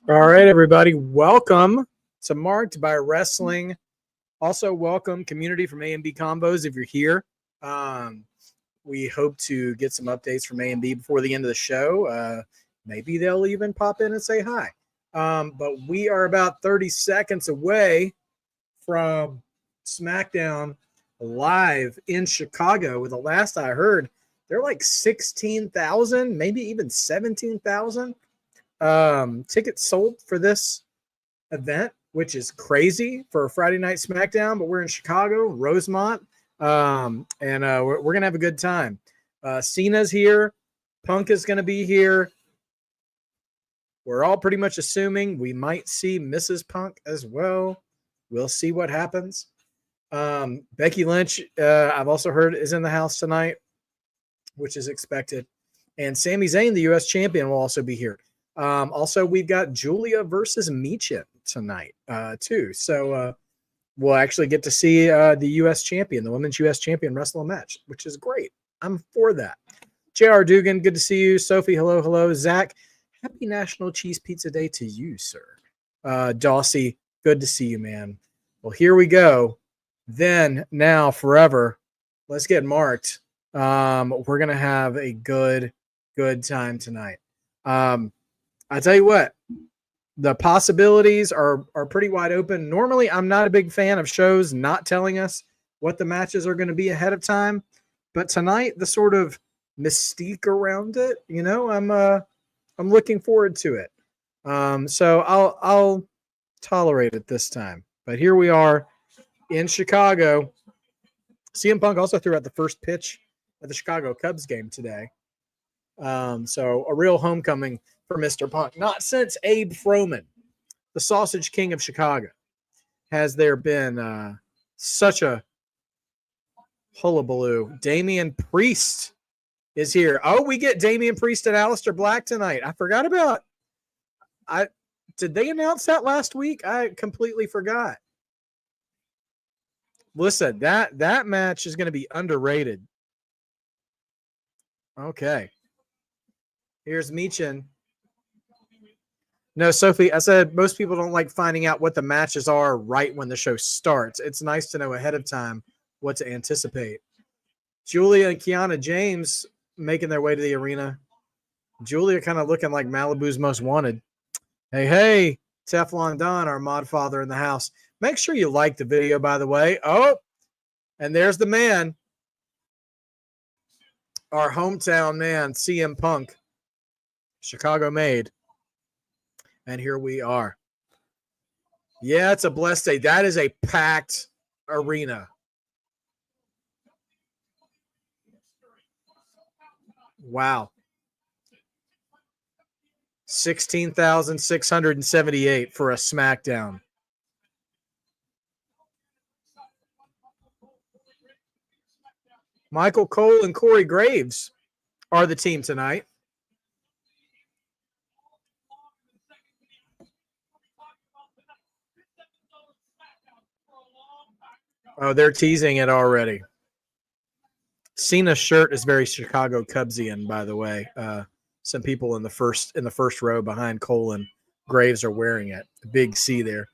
All right, everybody. Welcome to Marked by Wrestling. Also, welcome community from A&B Combos if you're here. We hope to get some updates from A&B before the end of the show. Maybe they'll even pop in and say hi. But we are about 30 seconds away from Smackdown live in Chicago. With the last I heard, they're like 16,000, maybe even 17,000. Tickets sold for this event, which is crazy for a Friday night SmackDown, but we're in Chicago, Rosemont, and we're gonna have a good time. Cena's here, Punk is gonna be here. We're all pretty much assuming we might see Mrs. Punk as well. We'll see what happens. Becky Lynch, I've also heard, is in the house tonight, which is expected. And Sami Zayn, the U.S. champion, will also be here. Also, we've got Julia versus Michin tonight, too. So we'll actually get to see the U.S. champion, the women's U.S. champion, wrestle a match, which is great. I'm for that. J.R. Dugan, good to see you. Sophie, hello, hello. Zach, happy National Cheese Pizza Day to you, sir. Dawsey, good to see you, man. Well, here we go. Then, now, forever, let's get marked. We're going to have a good time tonight. I tell you what, the possibilities are pretty wide open. Normally, I'm not a big fan of shows not telling us what the matches are going to be ahead of time, but tonight, the sort of mystique around it, I'm looking forward to it. So I'll tolerate it this time. But here we are in Chicago. CM Punk also threw out the first pitch at the Chicago Cubs game today. So a real homecoming for Mr. Punk. Not since Abe Froman, the Sausage King of Chicago, has there been such a hullabaloo. Damian Priest is here. Oh, we get Damian Priest and Aleister Black tonight. I forgot about. Did they announce that last week? I completely forgot. Listen, that match is going to be underrated. Okay. Here's Michin. No, Sophie, I said most people don't like finding out what the matches are right when the show starts. It's nice to know ahead of time what to anticipate. Julia and Kiana James making their way to the arena. Julia kind of looking like Malibu's Most Wanted. Hey, Teflon Don, our mod father in the house. Make sure you like the video, by the way. Oh, and there's the man. Our hometown man, CM Punk. Chicago made. And here we are. Yeah, it's a blessed day. That is a packed arena. Wow. 16,678 for a SmackDown. Michael Cole and Corey Graves are the team tonight. Oh, they're teasing it already. Cena's shirt is very Chicago Cubsian, by the way. Some people in the first row behind Cole and Graves are wearing it. Big C there.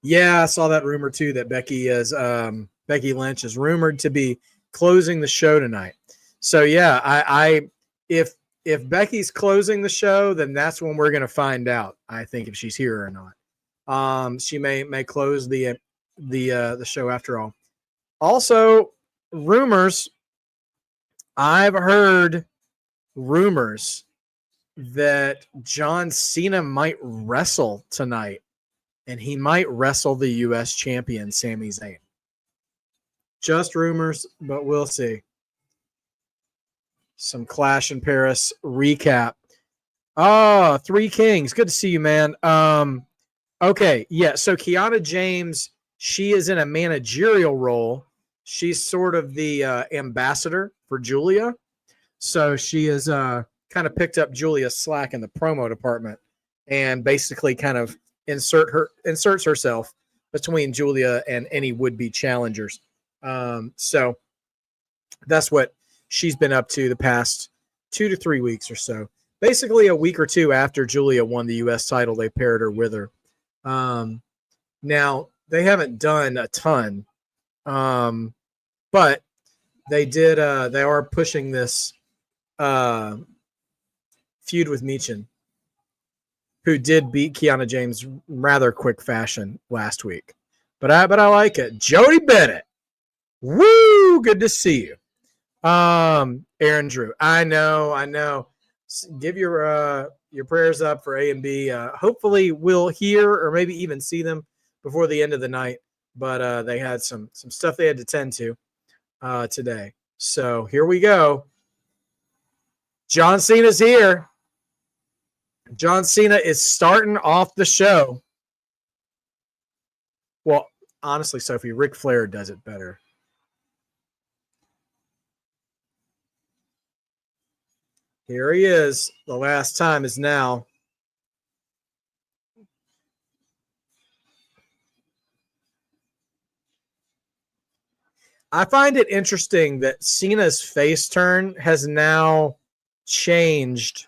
Yeah, I saw that rumor too that Becky Lynch is rumored to be closing the show tonight. So yeah, if Becky's closing the show, then that's when we're going to find out. I think if she's here or not. She may close the show after all. Also, rumors. I've heard rumors that John Cena might wrestle tonight, and he might wrestle the U.S. champion Sami Zayn. Just rumors, but we'll see. Some Clash in Paris recap. Oh, Three Kings. Good to see you, man. Okay, yeah. So Kiana James, she is in a managerial role. She's sort of the ambassador for Julia. So she is kind of picked up Julia's slack in the promo department and basically kind of inserts herself between Julia and any would-be challengers. So that's what she's been up to the past 2 to 3 weeks or so. basically a week or two after Julia won the U.S. title, they paired her with her. Now, they haven't done a ton, but they did. They are pushing this feud with Michin, who did beat Kiana James rather quick fashion last week. But I like it. Jody Bennett. Woo! Good to see you. Aaron Drew. I know. Give your prayers up for A and B. Hopefully we'll hear or maybe even see them before the end of the night. But they had some stuff they had to tend to today. So here we go. John Cena's here. John Cena is starting off the show. Well, honestly, Sophie, Ric Flair does it better. Here he is. The last time is now. I find it interesting that Cena's face turn has now changed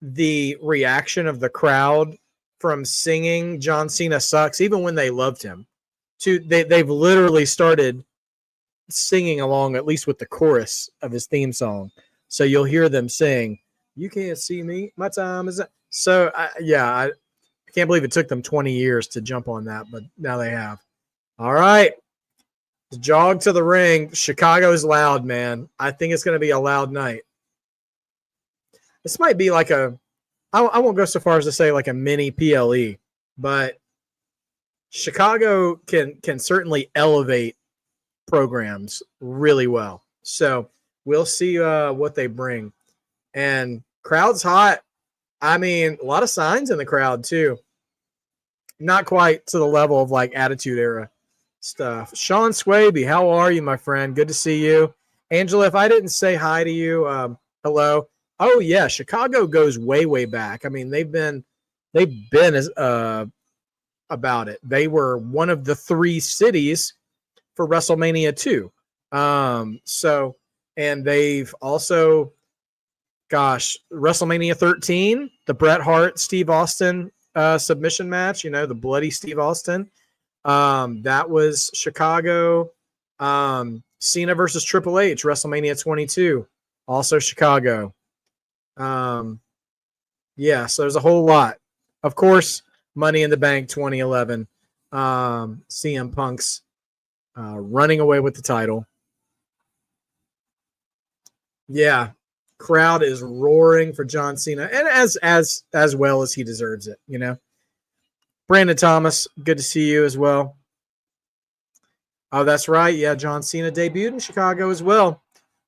the reaction of the crowd from singing John Cena sucks, even when they loved him, to they've literally started singing along, at least with the chorus of his theme song. So you'll hear them sing, "You can't see me, my time is up." So I can't believe it took them 20 years to jump on that, but now they have. All right. Jog to the ring. Chicago's loud, man. I think it's going to be a loud night. This might be like I won't go so far as to say like a mini PLE, but Chicago can certainly elevate programs really well. So we'll see what they bring. And crowd's hot. I mean, a lot of signs in the crowd too. Not quite to the level of like Attitude Era stuff. Sean Swaby, how are you, my friend? Good to see you. Angela, if I didn't say hi to you, hello. Oh yeah, Chicago goes way back. I mean, they've been as about it. They were one of the 3 cities for WrestleMania 2. So, and they've also, WrestleMania 13, the Bret Hart Steve Austin submission match. You know, the bloody Steve Austin. That was Chicago. Cena versus Triple H, WrestleMania 22, also Chicago. Yeah, so there's a whole lot. Of course, Money in the Bank 2011. CM Punk's running away with the title. Yeah, crowd is roaring for John Cena, and as well as he deserves it, you know. Brandon Thomas, good to see you as well. Oh, that's right. Yeah, John Cena debuted in Chicago as well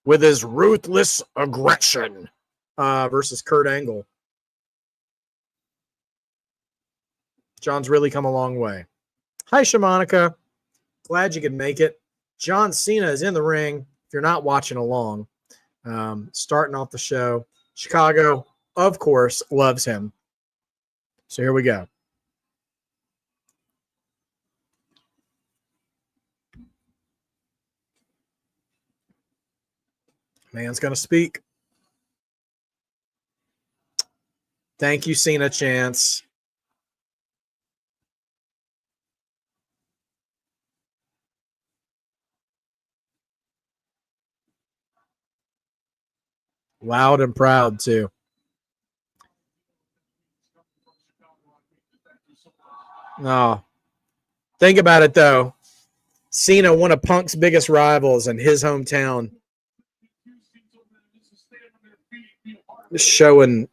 with his ruthless aggression versus Kurt Angle. John's really come a long way. Hi, Shamanica. Glad you could make it. John Cena is in the ring. If you're not watching along, starting off the show. Chicago, of course, loves him. So here we go. Man's going to speak. Thank you, Cena Chance. Loud and proud, too. Oh, think about it, though. Cena, one of Punk's biggest rivals in his hometown, showing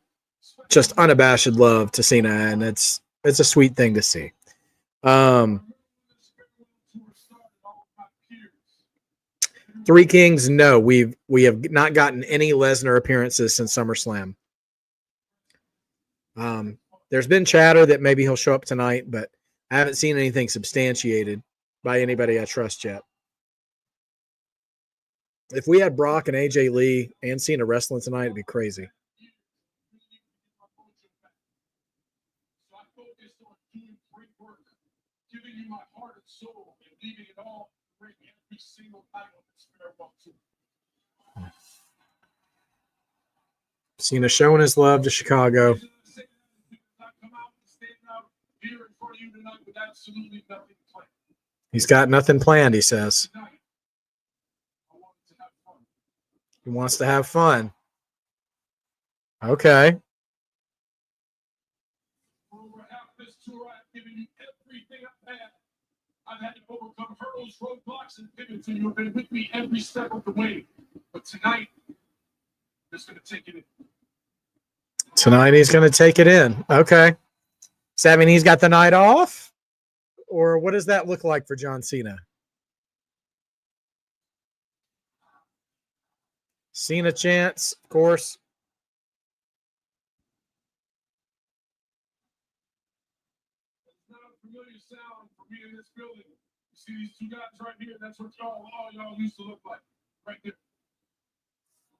just unabashed love to Cena, and it's a sweet thing to see. Three Kings, no, we have not gotten any Lesnar appearances since SummerSlam. There's been chatter that maybe he'll show up tonight, but I haven't seen anything substantiated by anybody I trust yet. If we had Brock and AJ Lee and Cena wrestling tonight, it'd be crazy. Cena showing his love to Chicago. He's got nothing planned, he says. He wants to have fun. Okay. I've had to overcome hurdles, roadblocks, and pivots, and you've been with me every step of the way. But tonight, I'm just going to take it in. Tonight, he's going to take it in. Okay. Does that mean he's got the night off? Or what does that look like for John Cena? Cena chants, of course. It's not a familiar sound for me in this building. You see these two guys right here? That's what all y'all used to look like. Right there.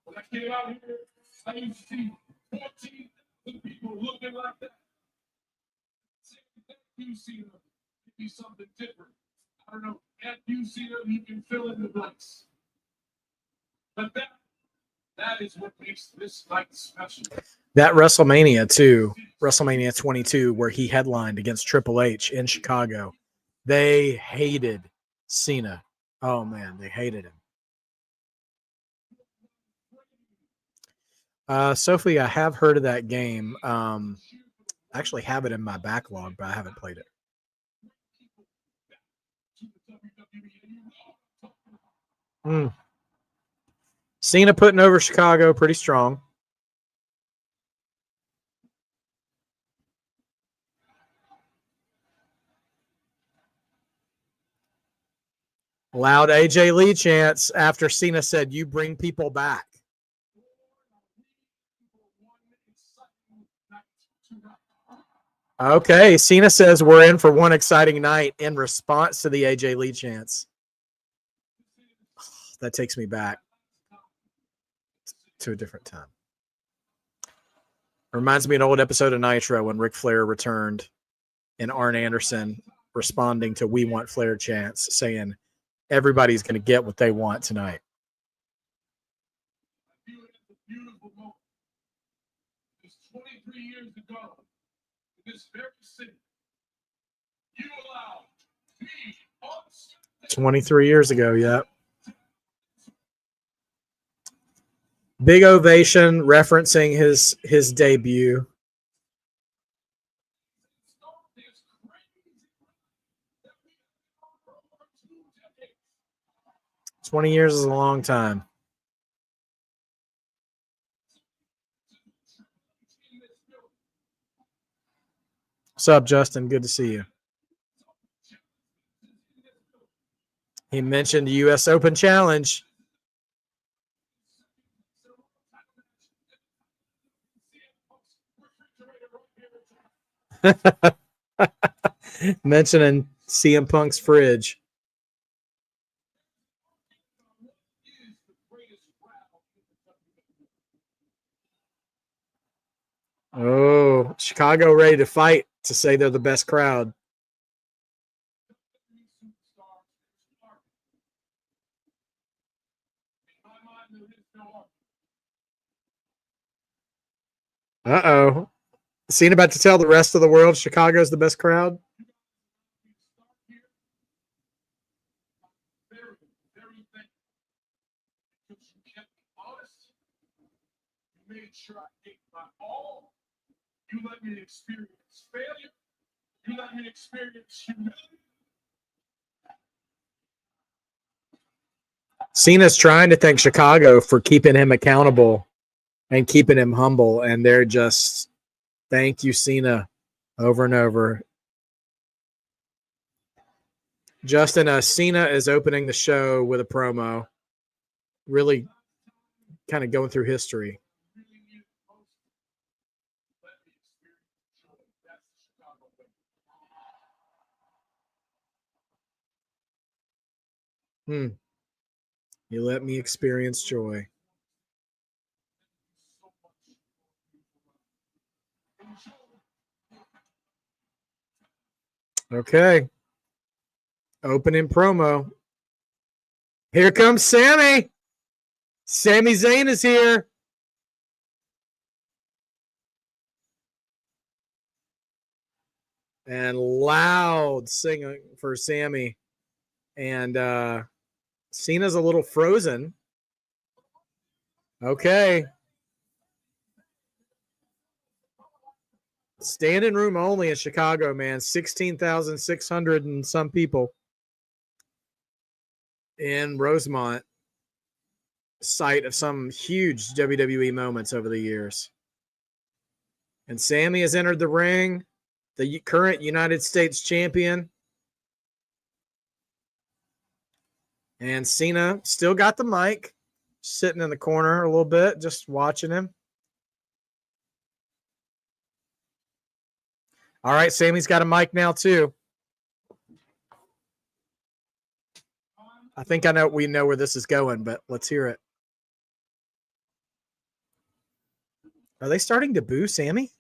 When I came out here, I used to see 14,000 people looking like that. That you see them, it'd be something different. I don't know. At you see them, you can fill in the blanks. But that is what makes this night special. That WrestleMania, too, WrestleMania 22, where he headlined against Triple H in Chicago, they hated Cena. Oh, man, they hated him. Sophie, I have heard of that game. I actually have it in my backlog, but I haven't played it. Cena putting over Chicago pretty strong. Loud AJ Lee chants after Cena said, "You bring people back." Okay, Cena says we're in for one exciting night in response to the AJ Lee chants. That takes me back to a different time. Reminds me of an old episode of Nitro when Ric Flair returned and Arn Anderson responding to "We Want Flair" chants, saying everybody's going to get what they want tonight. Beautiful moment. It's 23 years ago. This very city, you allowed me on 23 years ago, yeah. Big ovation referencing his debut. "20 years is a long time." What's up, Justin? Good to see you. He mentioned the U.S. Open Challenge. Mentioning CM Punk's fridge. Oh, Chicago ready to fight to say they're the best crowd. Uh-oh. Cena about to tell the rest of the world Chicago's the best crowd? Made sure I gave my all. You let me experience failure. You let me experience humility. Cena's trying to thank Chicago for keeping him accountable and keeping him humble, and they're just, "Thank you, Cena," over and over. Justin, Cena is opening the show with a promo, really kind of going through history. You let me experience joy. Okay. Opening promo. Here comes Sammy. Sami Zayn is here. And loud singing for Sammy. And Cena's a little frozen. Okay. Standing room only in Chicago, man. 16,600 and some people in Rosemont, site of some huge WWE moments over the years. And Sammy has entered the ring, the current United States champion. And Cena still got the mic, sitting in the corner a little bit, just watching him. All right, Sammy's got a mic now too. I think we know where this is going, but let's hear it. Are they starting to boo Sammy?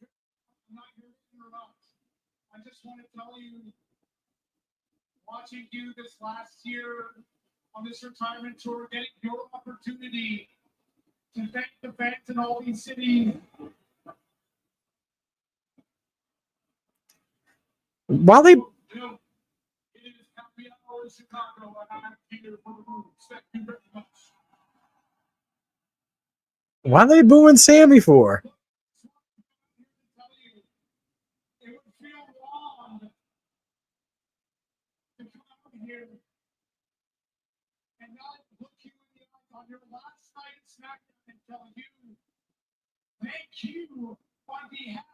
I just want to tell you, watching you this last year on this retirement tour, getting your opportunity to thank the fans in all these cities. While they It is happy hour in Chicago, and I'm here for the room. Thank you very much. Why are they booing Sammy for? It would feel wrong to come out here and not look you in the eyes on your last night at Smackdown and tell you, thank you on behalf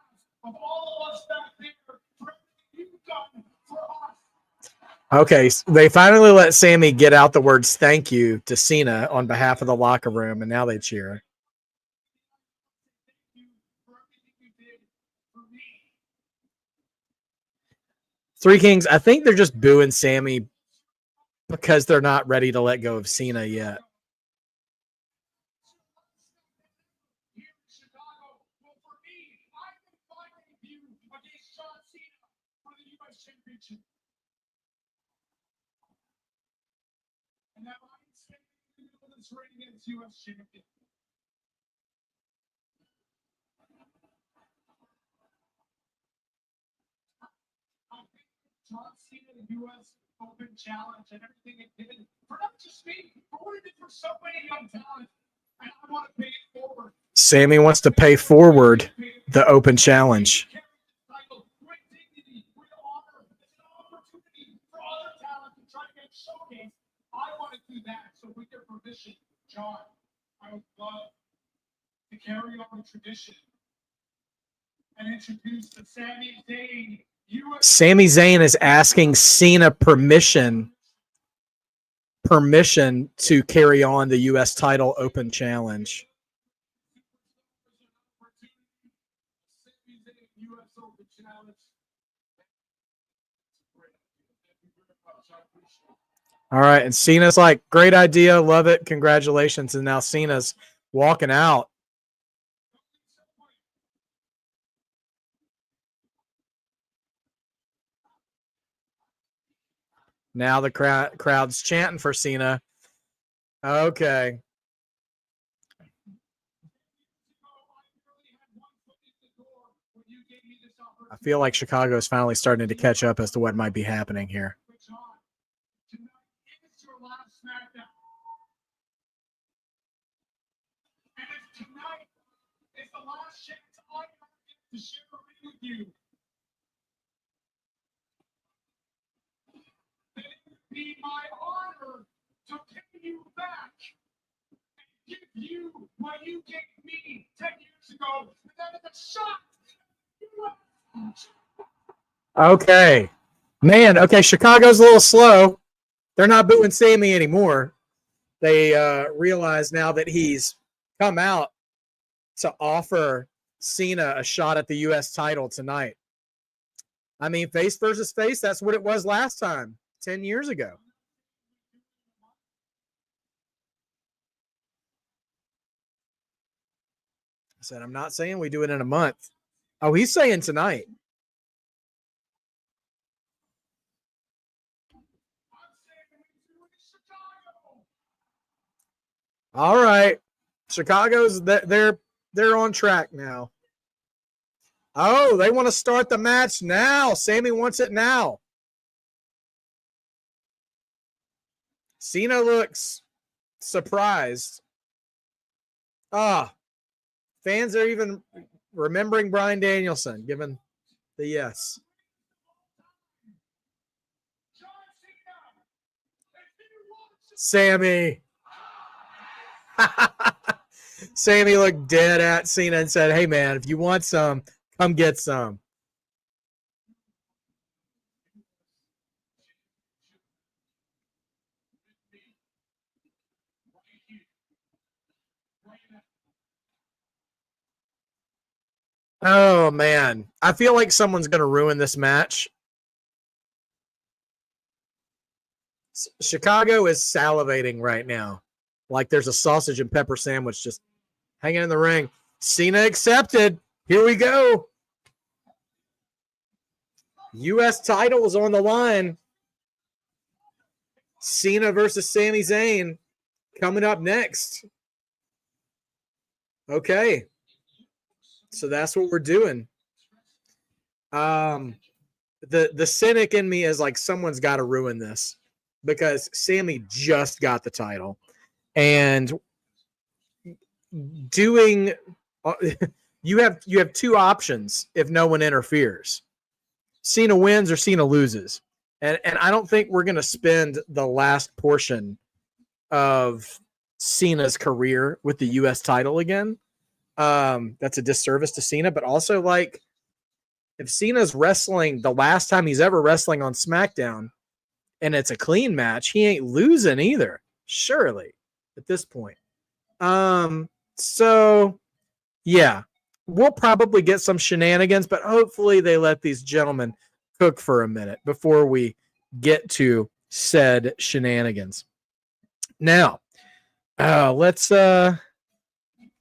of all of us back there for everything you've done for us. Okay, they finally let Sammy get out the words thank you to Cena on behalf of the locker room, and now they cheer. Thank you for everything you did for me. Three Kings, I think they're just booing Sammy because they're not ready to let go of Cena yet. Here in Chicago, well, for me, I've been fighting you against John Cena for the U.S. Championship. And now I'm standing in the middle of this ring against U.S. Champion. I think John Cena, the U.S. Open Challenge, and everything it did for not just me, but what it did for so many young talent. And I want to pay it forward. Sammy wants to pay forward the Open Challenge. I want to do that. So with your permission, John, I would love to carry on the tradition and introduce the Sami Zayn. Sami Zayn is asking Cena permission to carry on the U.S. title Open Challenge. All right, and Cena's like, great idea, love it, congratulations. And now Cena's walking out. Now the crowd's chanting for Cena. Okay. I feel like Chicago is finally starting to catch up as to what might be happening here. Tonight is the last chance I have to share a ring with you. That it would be my honor to pay you back and give you what you gave me 10 years ago. And that is a shot. Okay. Man, okay, Chicago's a little slow. They're not booing Sammy anymore. They realize now that he's come out to offer Cena a shot at the U.S. title tonight. I mean, face versus face, that's what it was last time, 10 years ago. I said, I'm not saying we do it in a month. Oh, he's saying tonight. All right. Chicago's they're on track now. Oh, they want to start the match now. Sammy wants it now. Cena looks surprised. Fans are even remembering Bryan Danielson, given the yes. Sammy. Sammy looked dead at Cena and said, hey, man, if you want some, come get some. Oh, man. I feel like someone's going to ruin this match. Chicago is salivating right now. Like there's a sausage and pepper sandwich just hanging in the ring. Cena accepted. Here we go. U.S. title is on the line. Cena versus Sami Zayn coming up next. Okay. So that's what we're doing. The cynic in me is like, someone's got to ruin this because Sami just got the title and doing you have two options if no one interferes. Cena wins or Cena loses. And I don't think we're going to spend the last portion of Cena's career with the U.S. title again. That's a disservice to Cena, but also like if Cena's wrestling the last time he's ever wrestling on Smackdown and it's a clean match, he ain't losing either, surely at this point. So yeah, we'll probably get some shenanigans, but hopefully they let these gentlemen cook for a minute before we get to said shenanigans. Now, let's play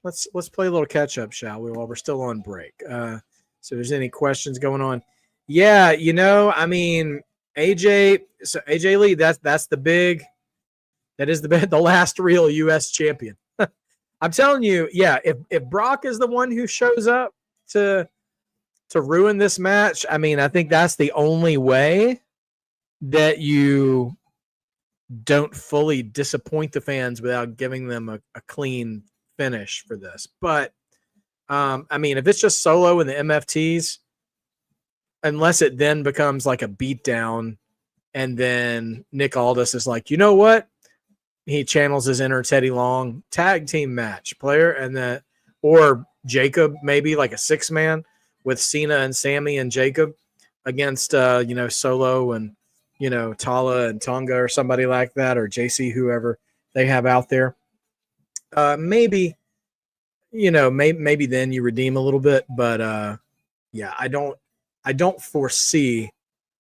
a little catch up, shall we? While we're still on break. So, if there's any questions going on, yeah, I mean, AJ Lee, that's the big, that is the last real U.S. champion. I'm telling you, yeah, if Brock is the one who shows up to ruin this match, I mean, I think that's the only way that you don't fully disappoint the fans without giving them a clean finish for this. But, I mean, if it's just Solo and the MFTs, unless it then becomes like a beatdown and then Nick Aldis is like, you know what? He channels his inner Teddy Long tag team match player, and that, or Jacob, maybe like a 6-man with Cena and Sammy and Jacob against, Solo and, Tala and Tonga or somebody like that, or JC, whoever they have out there. Maybe then you redeem a little bit, but yeah, I don't foresee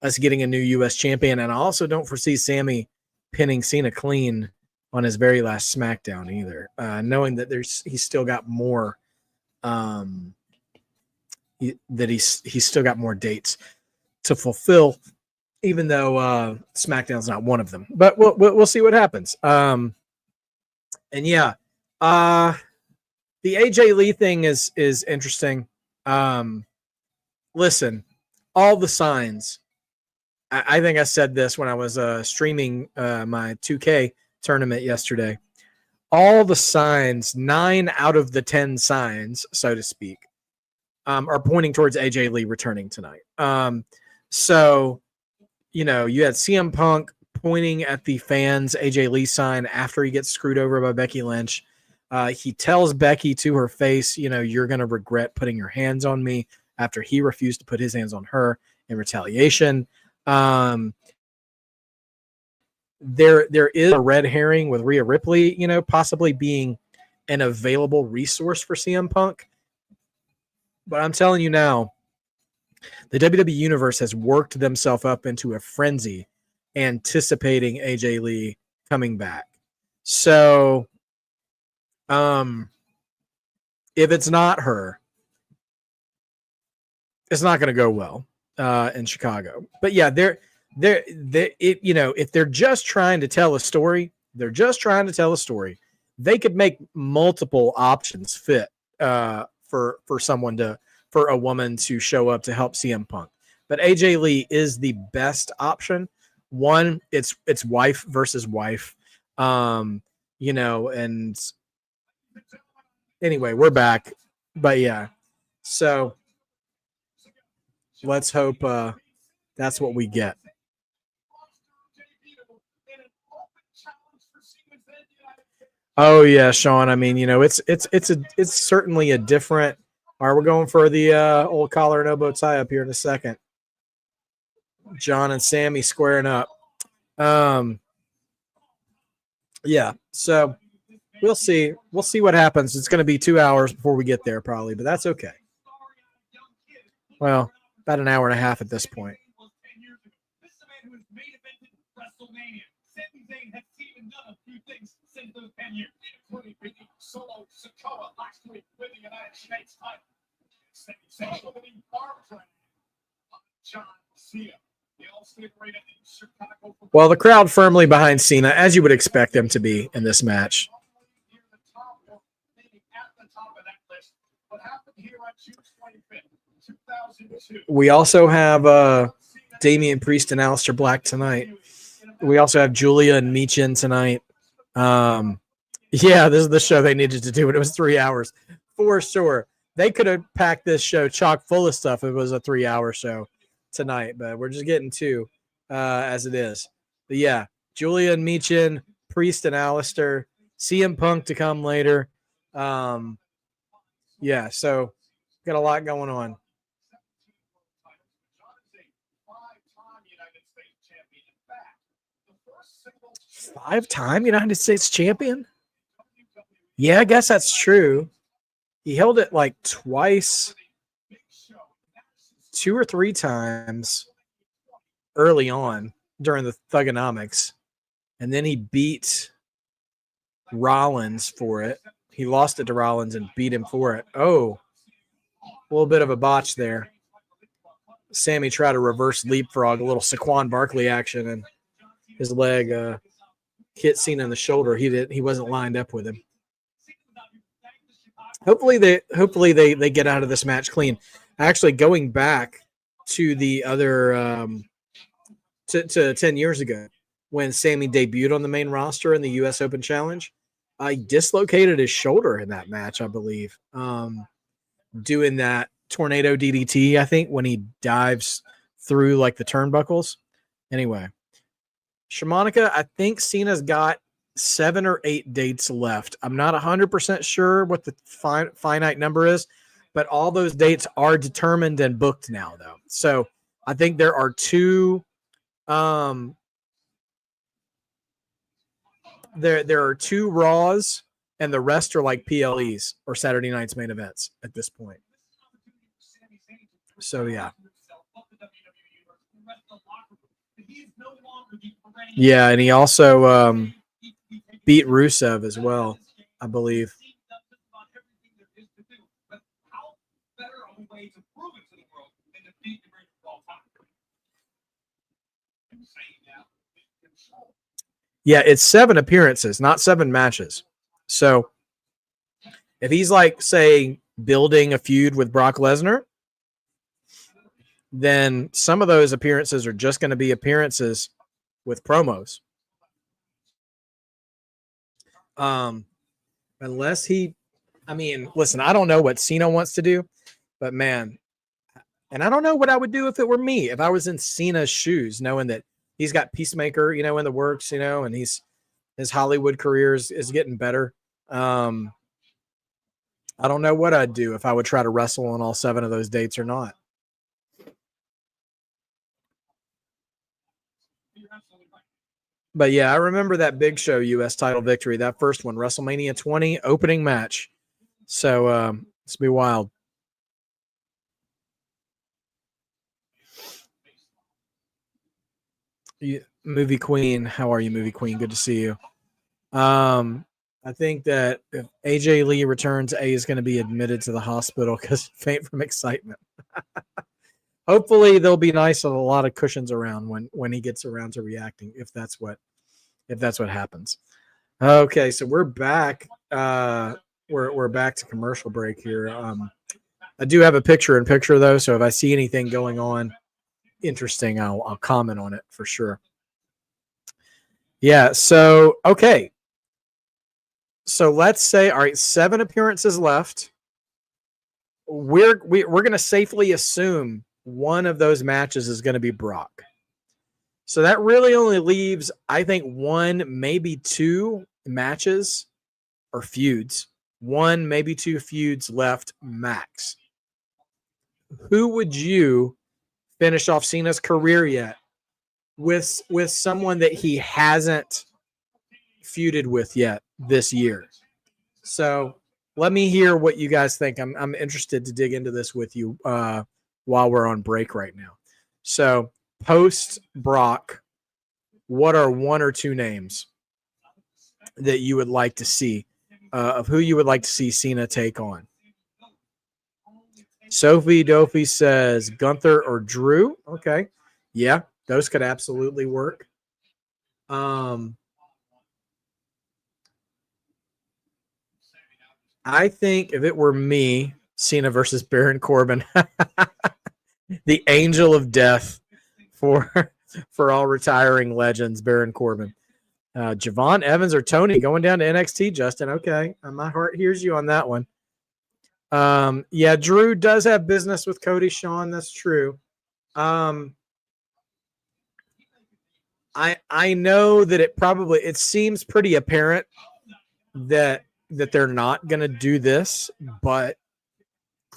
us getting a new U.S. champion, and I also don't foresee Sammy pinning Cena clean on his very last SmackDown either, knowing that he's still got more, he's still got more dates to fulfill, even though SmackDown's not one of them. But we'll see what happens. And yeah, the AJ Lee thing is interesting. Listen, all the signs. I think I said this when I was streaming my 2K tournament yesterday. All the signs, 9 out of the 10 signs, so to speak, are pointing towards AJ Lee returning tonight. So, you had CM Punk pointing at the fans AJ Lee sign after he gets screwed over by Becky Lynch. He tells Becky to her face, you're going to regret putting your hands on me, after he refused to put his hands on her in retaliation. There is a red herring with Rhea Ripley, possibly being an available resource for CM Punk. But I'm telling you now, the WWE Universe has worked themselves up into a frenzy anticipating AJ Lee coming back. So, if it's not her, it's not going to go well in Chicago. But yeah, if they're just trying to tell a story, they could make multiple options fit for someone to for a woman to show up to help CM Punk. But AJ Lee is the best option. One, it's wife versus wife. And anyway, we're back. But yeah. So let's hope that's what we get. Oh yeah, Sean. I mean, it's certainly a different. All right, we're going for the old collar and elbow tie up here in a second. John and Sammy squaring up. Yeah. So we'll see. We'll see what happens. It's going to be 2 hours before we get there, probably, but that's okay. Well, about an hour and a half at this point. John Cena. Well, the crowd firmly behind Cena, as you would expect them to be in this match. We also have Damian Priest and Aleister Black tonight. We also have Julia and Michin tonight. Yeah, this is the show they needed to do, and it was 3 hours for sure. They could have packed this show chock full of stuff if it was a 3-hour show tonight, but we're just getting 2 as it is. But yeah, Julia and Michin, Priest and Aleister, CM Punk to come later. Yeah, so got a lot going on. 5-time United States champion? Yeah, I guess that's true. He held it like twice, 2 or 3 times early on during the Thugonomics. And then he beat Rollins for it. He lost it to Rollins and beat him for it. Oh, a little bit of a botch there. Sammy tried to reverse leapfrog, a little Saquon Barkley action, and his leg hit Cena in the shoulder. He wasn't lined up with him. Hopefully they get out of this match clean. Actually, going back to the other to 10 years ago when Sammy debuted on the main roster in the U.S. Open Challenge, I dislocated his shoulder in that match, I believe, doing that tornado DDT, I think, when he dives through like the turnbuckles. Anyway, Sharmonica, I think Cena's got 7 or 8 dates left. I'm not 100% sure what the finite number is, but all those dates are determined and booked now, though. So I think there are 2. There are 2 Raws, and the rest are like PLEs or Saturday night's main events at this point. So yeah. Yeah, and he also beat Rusev as well, I believe. Yeah, it's 7 appearances, not 7 matches. So if he's like, say, building a feud with Brock Lesnar, then some of those appearances are just going to be appearances with promos. Unless listen, I don't know what Cena wants to do, but man, and I don't know what I would do if it were me, if I was in Cena's shoes, knowing that he's got Peacemaker, in the works, and his Hollywood career is getting better. I don't know what I'd do if I would try to wrestle on all 7 of those dates or not. But yeah, I remember that Big Show U.S. title victory, that first one, WrestleMania 20 opening match. So it's be wild. Movie Queen, how are you, Movie Queen? Good to see you. I think that if AJ Lee returns, A is going to be admitted to the hospital because faint from excitement. Hopefully they'll be nice with a lot of cushions around when he gets around to reacting, if that's what happens. Okay, so we're back. We're back to commercial break here. I do have a picture-in-picture though, so if I see anything going on interesting, I'll comment on it for sure. Yeah. So okay. So let's say, all right, 7 appearances left. We're going to safely assume one of those matches is going to be Brock. So that really only leaves, I think, 1, maybe 2 matches or feuds. 1, maybe 2 feuds left max. Who would you finish off Cena's career yet with someone that he hasn't feuded with yet this year? So let me hear what you guys think. I'm interested to dig into this with you while we're on break right now. So post Brock, what are 1 or 2 names that you would like to see of who you would like to see Cena take on? Sophie Dophie says Gunther or Drew. Okay. Yeah, those could absolutely work. I think if it were me, Cena versus Baron Corbin, the angel of death for all retiring legends, Baron Corbin. Javon Evans or Tony going down to NXT, Justin. Okay. My heart hears you on that one. Yeah, Drew does have business with Cody Sean. That's true. I know that it seems pretty apparent that they're not going to do this, but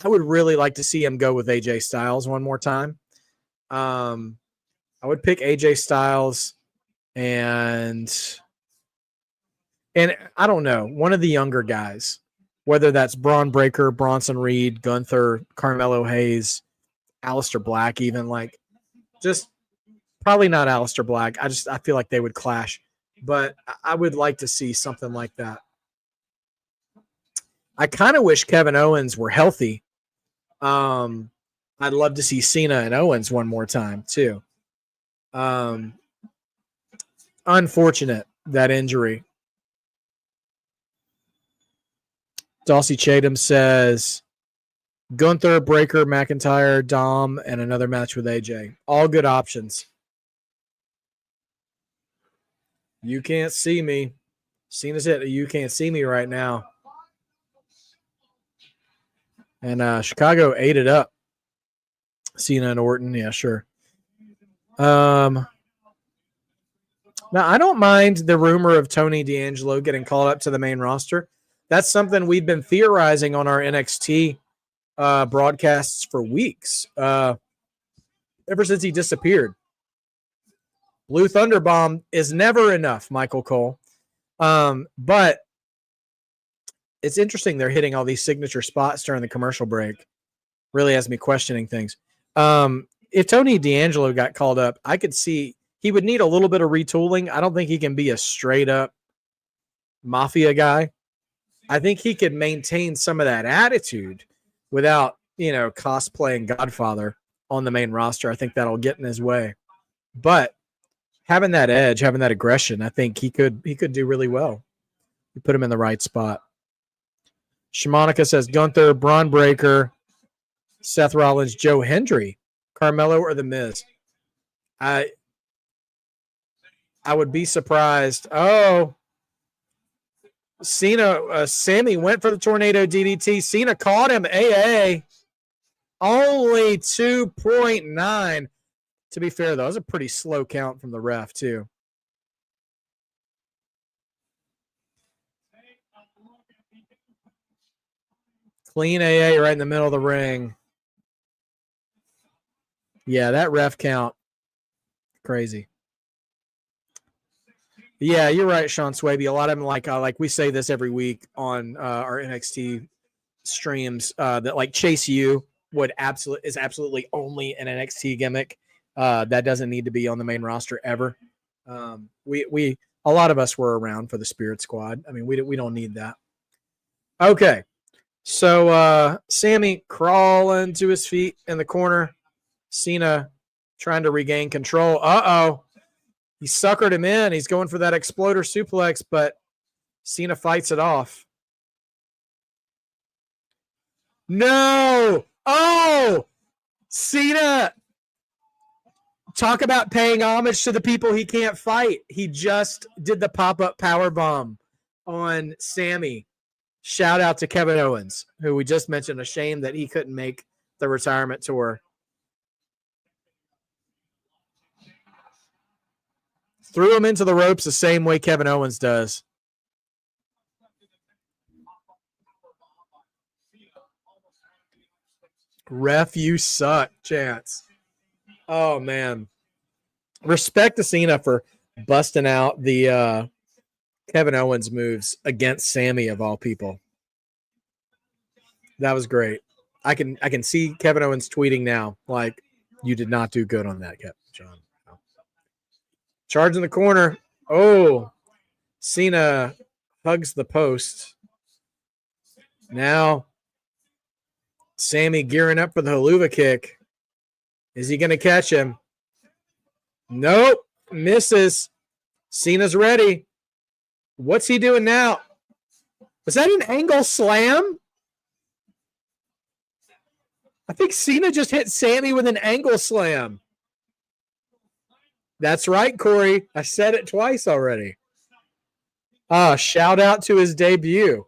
I would really like to see him go with AJ Styles one more time. I would pick AJ Styles and I don't know, one of the younger guys, whether that's Braun Breaker, Bronson Reed, Gunther, Carmelo Hayes, Aleister Black, even like just probably not Aleister Black. I feel like they would clash, but I would like to see something like that. I kind of wish Kevin Owens were healthy. I'd love to see Cena and Owens one more time too. Unfortunate, that injury. Dulcie Chatham says Gunther, Breaker, McIntyre, Dom, and another match with AJ. All good options. You can't see me. Cena's hit. You can't see me right now. And Chicago ate it up. Cena and Orton. Yeah, sure. Now, I don't mind the rumor of Tony D'Angelo getting called up to the main roster. That's something we've been theorizing on our NXT broadcasts for weeks, ever since he disappeared. Blue Thunder Bomb is never enough, Michael Cole. But it's interesting they're hitting all these signature spots during the commercial break. Really has me questioning things. If Tony D'Angelo got called up, I could see he would need a little bit of retooling. I don't think he can be a straight up mafia guy. I think he could maintain some of that attitude without, cosplaying Godfather on the main roster. I think that'll get in his way. But having that edge, having that aggression, I think he could do really well. You put him in the right spot. Shimonica says Gunther, Braun Breaker, Seth Rollins, Joe Hendry, Carmelo, or The Miz. I would be surprised. Oh, Cena, Sammy went for the tornado DDT. Cena caught him. AA. Only 2.9. To be fair, though, that was a pretty slow count from the ref, too. Clean AA right in the middle of the ring. Yeah, that ref count. Crazy. Yeah, you're right, Sean Swaby. A lot of them, like we say this every week on our NXT streams, that like Chase U is absolutely only an NXT gimmick. That doesn't need to be on the main roster ever. We a lot of us were around for the Spirit Squad. I mean, we don't need that. Okay, so Sammy crawling to his feet in the corner. Cena trying to regain control. He suckered him in. He's going for that exploder suplex, but Cena fights it off. No. Oh, Cena. Talk about paying homage to the people he can't fight. He just did the pop-up power bomb on Sammy. Shout out to Kevin Owens, who we just mentioned. A shame that he couldn't make the retirement tour. Threw him into the ropes the same way Kevin Owens does. Ref, you suck, Chance. Oh, man. Respect to Cena for busting out the Kevin Owens moves against Sammy, of all people. That was great. I can see Kevin Owens tweeting now, like, you did not do good on that, John. No. Charge in the corner. Oh, Cena hugs the post. Now, Sammy gearing up for the haluva kick. Is he going to catch him? Nope. Misses. Cena's ready. What's he doing now? Was that an angle slam? I think Cena just hit Sammy with an angle slam. That's right, Corey. I said it twice already. Shout out to his debut.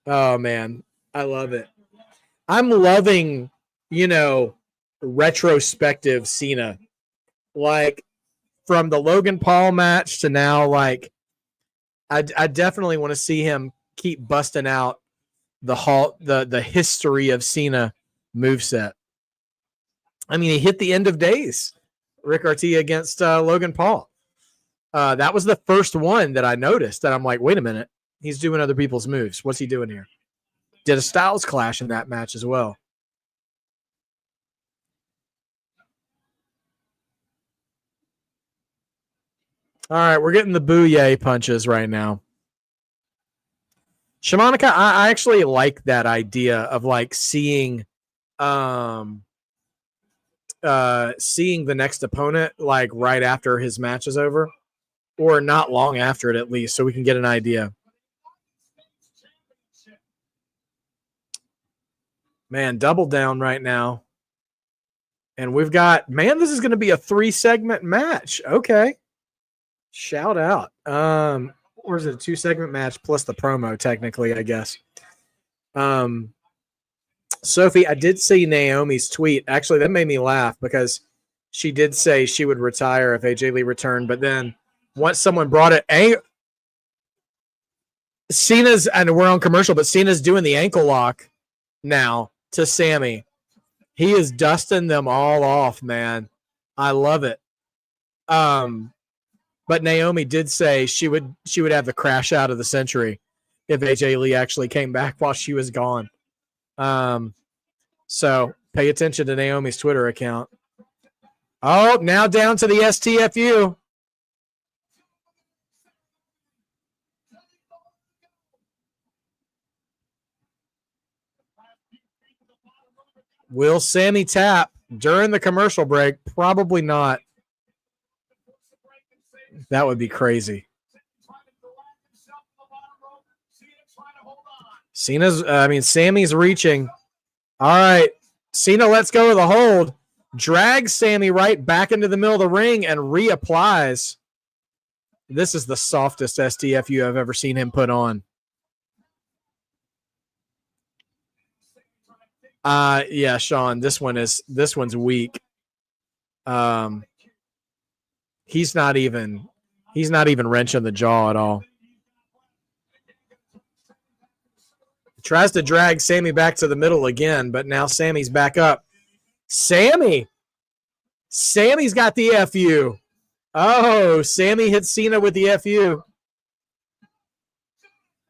Oh, man. I love it. I'm loving, retrospective Cena. Like, from the Logan Paul match to now, like, I definitely want to see him keep busting out the history of Cena moveset. I mean, he hit the end of days. Rick Artia against Logan Paul. That was the first one that I noticed that I'm like, wait a minute. He's doing other people's moves. What's he doing here? Did a Styles Clash in that match as well. All right, we're getting the booyah punches right now. Shamanica, I actually like that idea of like seeing the next opponent like right after his match is over, or not long after it at least, so we can get an idea. Man, double down right now. And we've got, this is going to be a 3-segment match. Okay. Shout out. Or is it a 2-segment match plus the promo, technically, I guess. Sophie, I did see Naomi's tweet. Actually, that made me laugh because she did say she would retire if AJ Lee returned, but then once someone brought it, Cena's, and we're on commercial, but Cena's doing the ankle lock now to Sammy. He is dusting them all off, man. I love it. But Naomi did say she would have the crash out of the century if AJ Lee actually came back while she was gone. So pay attention to Naomi's Twitter account. Oh, now down to the STFU. Will Sammy tap during the commercial break? Probably not. That would be crazy. Sammy's reaching. All right. Cena lets go of the hold. Drags Sammy right back into the middle of the ring and reapplies. This is the softest STFU I've ever seen him put on. Yeah, Sean, this one's weak. He's not even wrenching the jaw at all. Tries to drag Sammy back to the middle again, but now Sammy's back up. Sammy's got the FU. Oh, Sammy hits Cena with the FU.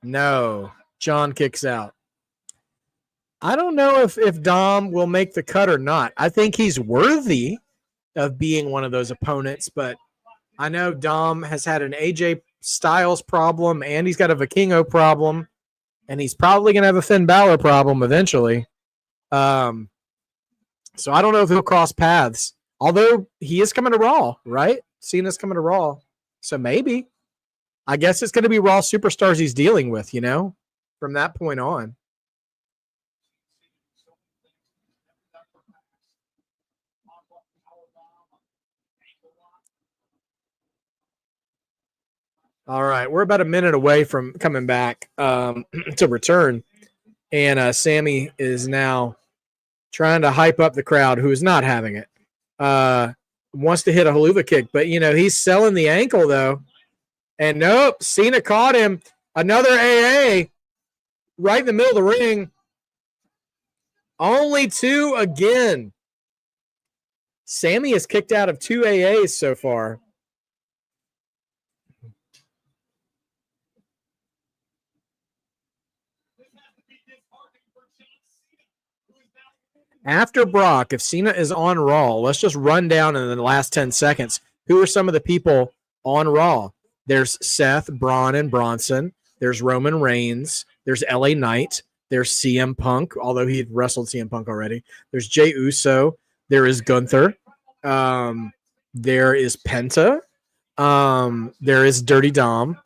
No, John kicks out. I don't know if Dom will make the cut or not. I think he's worthy of being one of those opponents, but I know Dom has had an AJ Styles problem, and he's got a Vikingo problem, and he's probably going to have a Finn Balor problem eventually. So I don't know if he'll cross paths, although he is coming to Raw, right? Cena's coming to Raw, so maybe. I guess it's going to be Raw superstars he's dealing with, from that point on. All right, we're about a minute away from coming back to return, and Sammy is now trying to hype up the crowd, who is not having it. Wants to hit a haluva kick, but he's selling the ankle though, and nope, Cena caught him. Another AA right in the middle of the ring. Only 2 again. Sammy has kicked out of 2 AAs so far. After Brock, if Cena is on Raw, let's just run down in the last 10 seconds. Who are some of the people on Raw? There's Seth, Braun, and Bronson. There's Roman Reigns. There's LA Knight. There's CM Punk, although he had wrestled CM Punk already. There's Jey Uso. There is Gunther. There is Penta. There is Dirty Dom.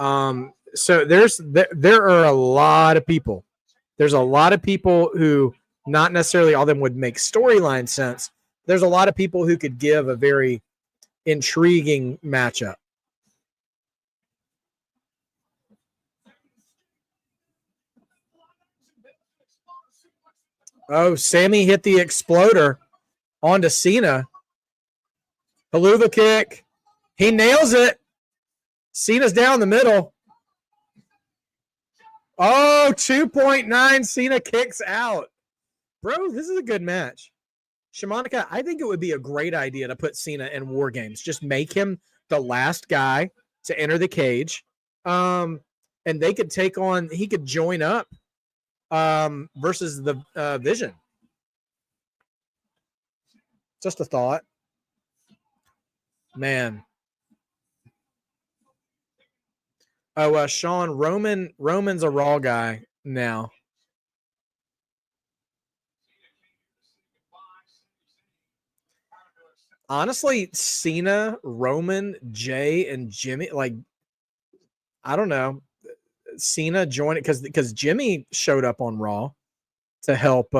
So there are a lot of people. There's a lot of people who not necessarily all of them would make storyline sense. There's a lot of people who could give a very intriguing matchup. Oh, Sammy hit the exploder onto Cena. Haluva kick. He nails it. Cena's down the middle. Oh, 2.9. Cena kicks out. Bro, this is a good match. Shamanika, I think it would be a great idea to put Cena in War Games. Just make him the last guy to enter the cage. And they could take on, he could join up versus the Vision. Just a thought. Man. Oh, Sean, Roman's a Raw guy now. Honestly, Cena, Roman, Jay, and Jimmy, like, I don't know. Cena joined it because Jimmy showed up on Raw to help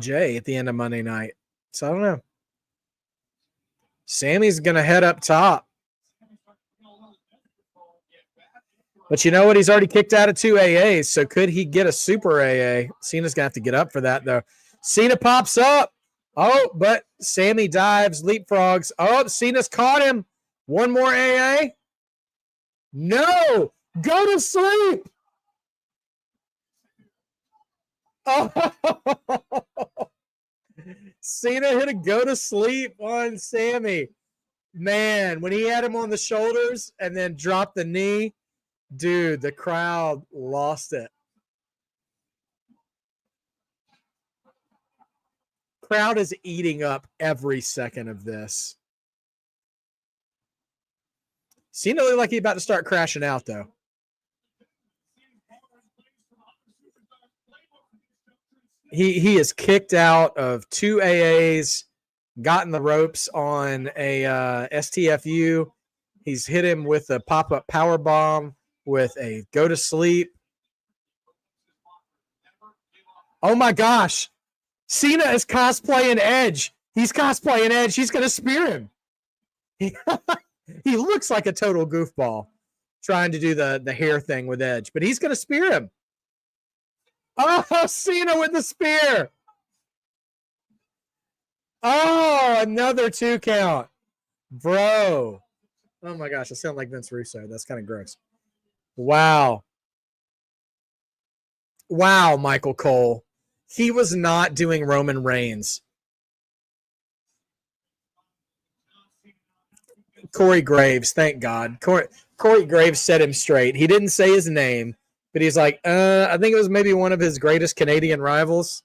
Jay at the end of Monday night. So I don't know. Sammy's gonna head up top. But you know what? He's already kicked out of 2 AAs, so could he get a super AA? Cena's gonna have to get up for that though. Cena pops up. Oh, but Sammy dives, leapfrogs. Oh, Cena's caught him. One more AA. No, go to sleep. Oh, Cena hit a go to sleep on Sammy. Man, when he had him on the shoulders and then dropped the knee, dude, the crowd lost it. Crowd is eating up every second of this. Cena looked like he's about to start crashing out, though. He is kicked out of 2 AAs, gotten the ropes on a STFU. He's hit him with a pop-up power bomb with a go to sleep. Oh my gosh. Cena is cosplaying Edge. He's cosplaying Edge. He's going to spear him. He looks like a total goofball trying to do the hair thing with Edge, but he's going to spear him. Oh, Cena with the spear. Oh, another 2 count. Bro. Oh my gosh, I sound like Vince Russo. That's kind of gross. Wow. Wow, Michael Cole. He was not doing Roman Reigns. Corey Graves, thank God. Corey Graves set him straight. He didn't say his name, but he's like, I think it was maybe one of his greatest Canadian rivals.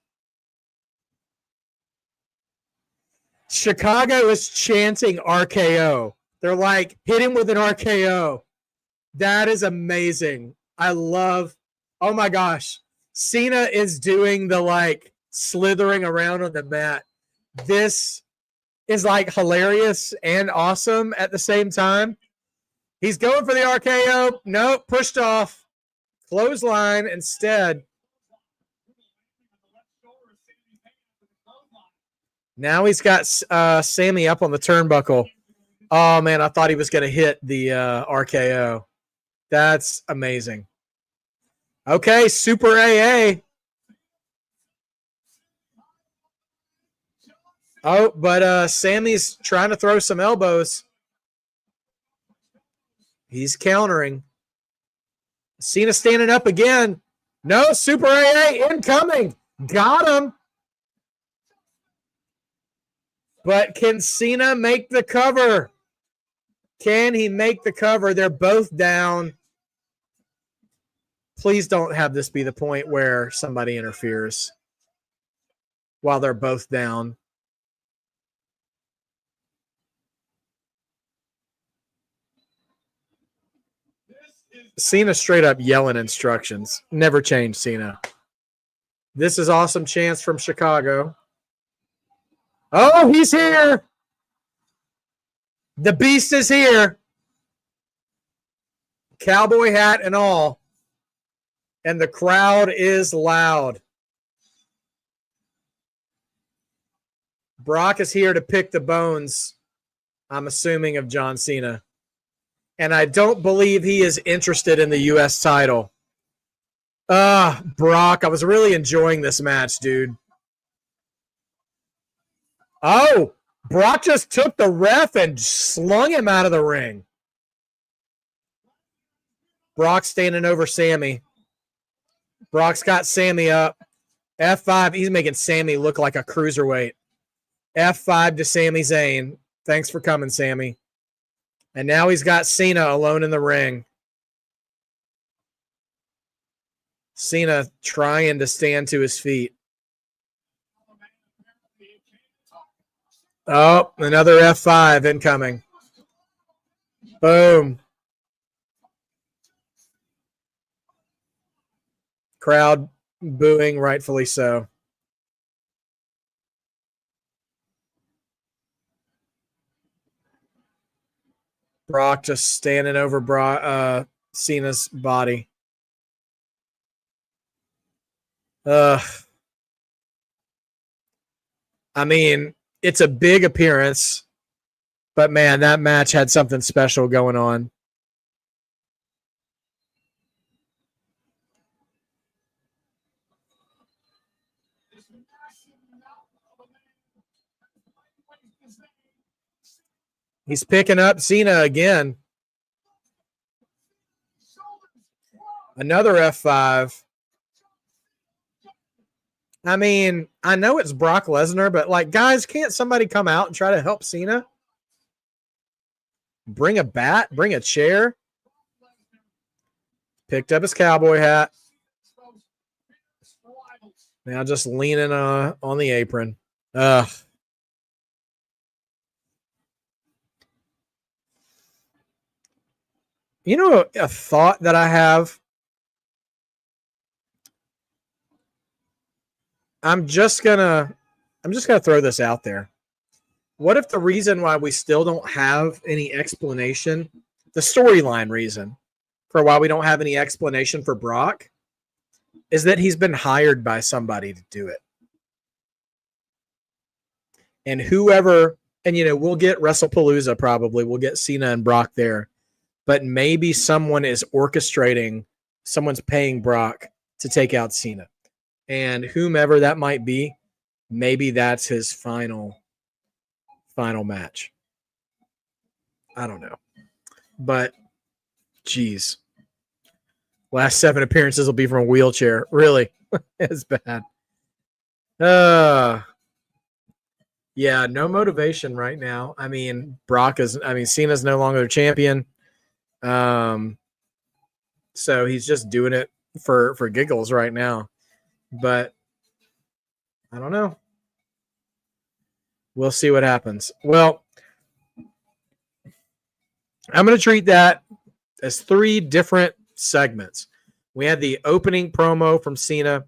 Chicago is chanting RKO. They're like, hit him with an RKO. That is amazing. I love, oh my gosh. Cena is doing the like slithering around on the mat. This is like hilarious and awesome at the same time. He's going for the RKO. Nope, pushed off. Clothesline instead. Now he's got Sammy up on the turnbuckle. Oh, man, I thought he was going to hit the RKO. That's amazing. Okay, Super AA. Oh, but Sammy's trying to throw some elbows. He's countering. Cena standing up again. No, Super AA incoming. Got him. But can Cena make the cover? Can he make the cover? They're both down. Please don't have this be the point where somebody interferes while they're both down. Cena straight up yelling instructions. Never change, Cena. This is awesome chance from Chicago. Oh, he's here. The beast is here. Cowboy hat and all. And the crowd is loud. Brock is here to pick the bones, I'm assuming, of John Cena. And I don't believe he is interested in the U.S. title. Brock, I was really enjoying this match, dude. Oh, Brock just took the ref and slung him out of the ring. Brock standing over Sammy. Brock's got Sammy up. F5. He's making Sammy look like a cruiserweight. F5 to Sami Zayn. Thanks for coming, Sammy. And now he's got Cena alone in the ring. Cena trying to stand to his feet. Oh, another F5 incoming. Boom. Crowd booing, rightfully so. Brock just standing over Cena's body. I mean, it's a big appearance, but man, that match had something special going on. He's picking up Cena again. Another F5. I mean, I know it's Brock Lesnar, but like, guys, can't somebody come out and try to help Cena? Bring a bat, bring a chair. Picked up his cowboy hat. Now just leaning on the apron. You know, a thought that I have. I'm just gonna throw this out there. What if the reason why we still don't have any explanation, the storyline reason for why we don't have any explanation for Brock, is that he's been hired by somebody to do it? And whoever, and you know, we'll get WrestlePalooza probably, we'll get Cena and Brock there, but maybe someone is orchestrating, someone's paying Brock to take out Cena. And whomever that might be, maybe that's his final match. I don't know. But, geez. Last 7 appearances will be from a wheelchair. Really? It's bad. Yeah, no motivation right now. I mean, Cena's no longer the champion. So he's just doing it for giggles right now. But I don't know. We'll see what happens. Well, I'm going to treat that as 3 different segments. We had the opening promo from Cena,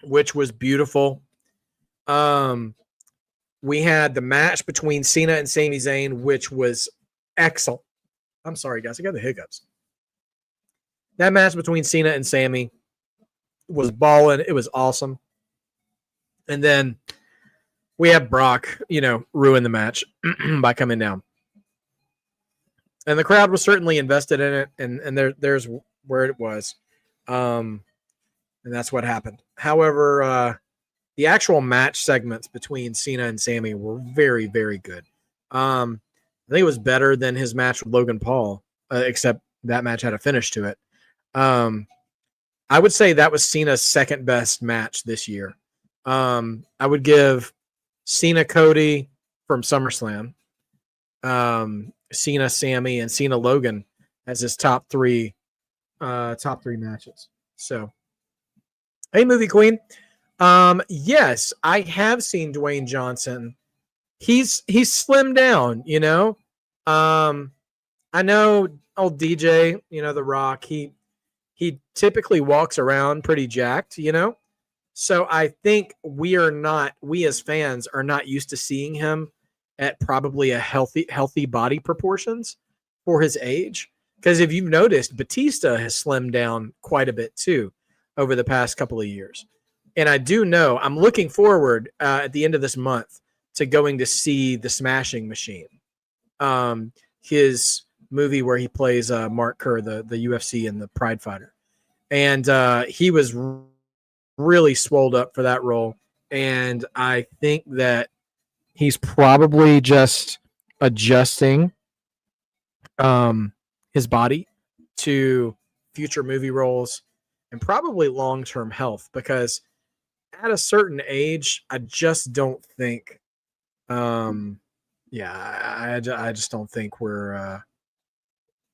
which was beautiful. We had the match between Cena and Sami Zayn, which was excellent. I'm sorry, guys. I got the hiccups. That match between Cena and Sammy was balling. It was awesome. And then we have Brock, ruin the match by coming down. And the crowd was certainly invested in it, and there's where it was. And that's what happened. However, the actual match segments between Cena and Sammy were very, very good. I think it was better than his match with Logan Paul, except that match had a finish to it. I would say that was Cena's second best match this year. I would give Cena Cody from SummerSlam, Cena Sammy, and Cena Logan as his top three matches. So, hey, movie queen. Yes, I have seen Dwayne Johnson. He's slimmed down, I know old DJ, The Rock, he typically walks around pretty jacked, So I think we as fans are not used to seeing him at probably a healthy body proportions for his age. Because if you've noticed, Batista has slimmed down quite a bit too over the past couple of years. And I do know I'm looking forward at the end of this month to going to see The Smashing Machine, his movie where he plays Mark Kerr, the UFC and the Pride fighter. And he was really swolled up for that role. And I think that he's probably just adjusting his body to future movie roles and probably long-term health, because at a certain age, I just don't think, I just don't think we're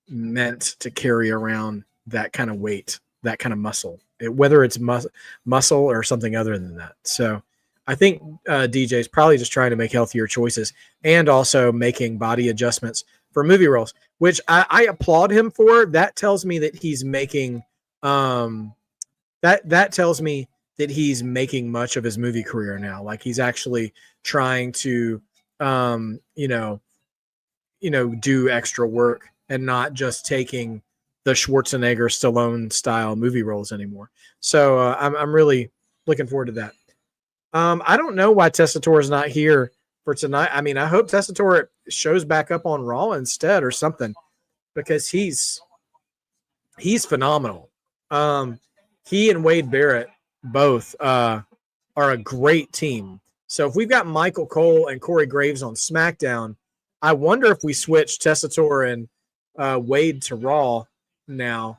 meant to carry around that kind of weight, that kind of muscle, whether it's muscle or something other than that. So I think DJ is probably just trying to make healthier choices and also making body adjustments for movie roles, which I applaud him for. That tells me that he's making that tells me that he's making much of his movie career now. Like he's actually trying to do extra work and not just taking the Schwarzenegger Stallone style movie roles anymore. So I'm really looking forward to that. I don't know why Tessitore is not here for tonight. I mean, I hope Tessitore shows back up on Raw instead or something, because he's phenomenal. He and Wade Barrett both are a great team. So if we've got Michael Cole and Corey Graves on SmackDown, I wonder if we switch Tessitore and Wade to Raw now.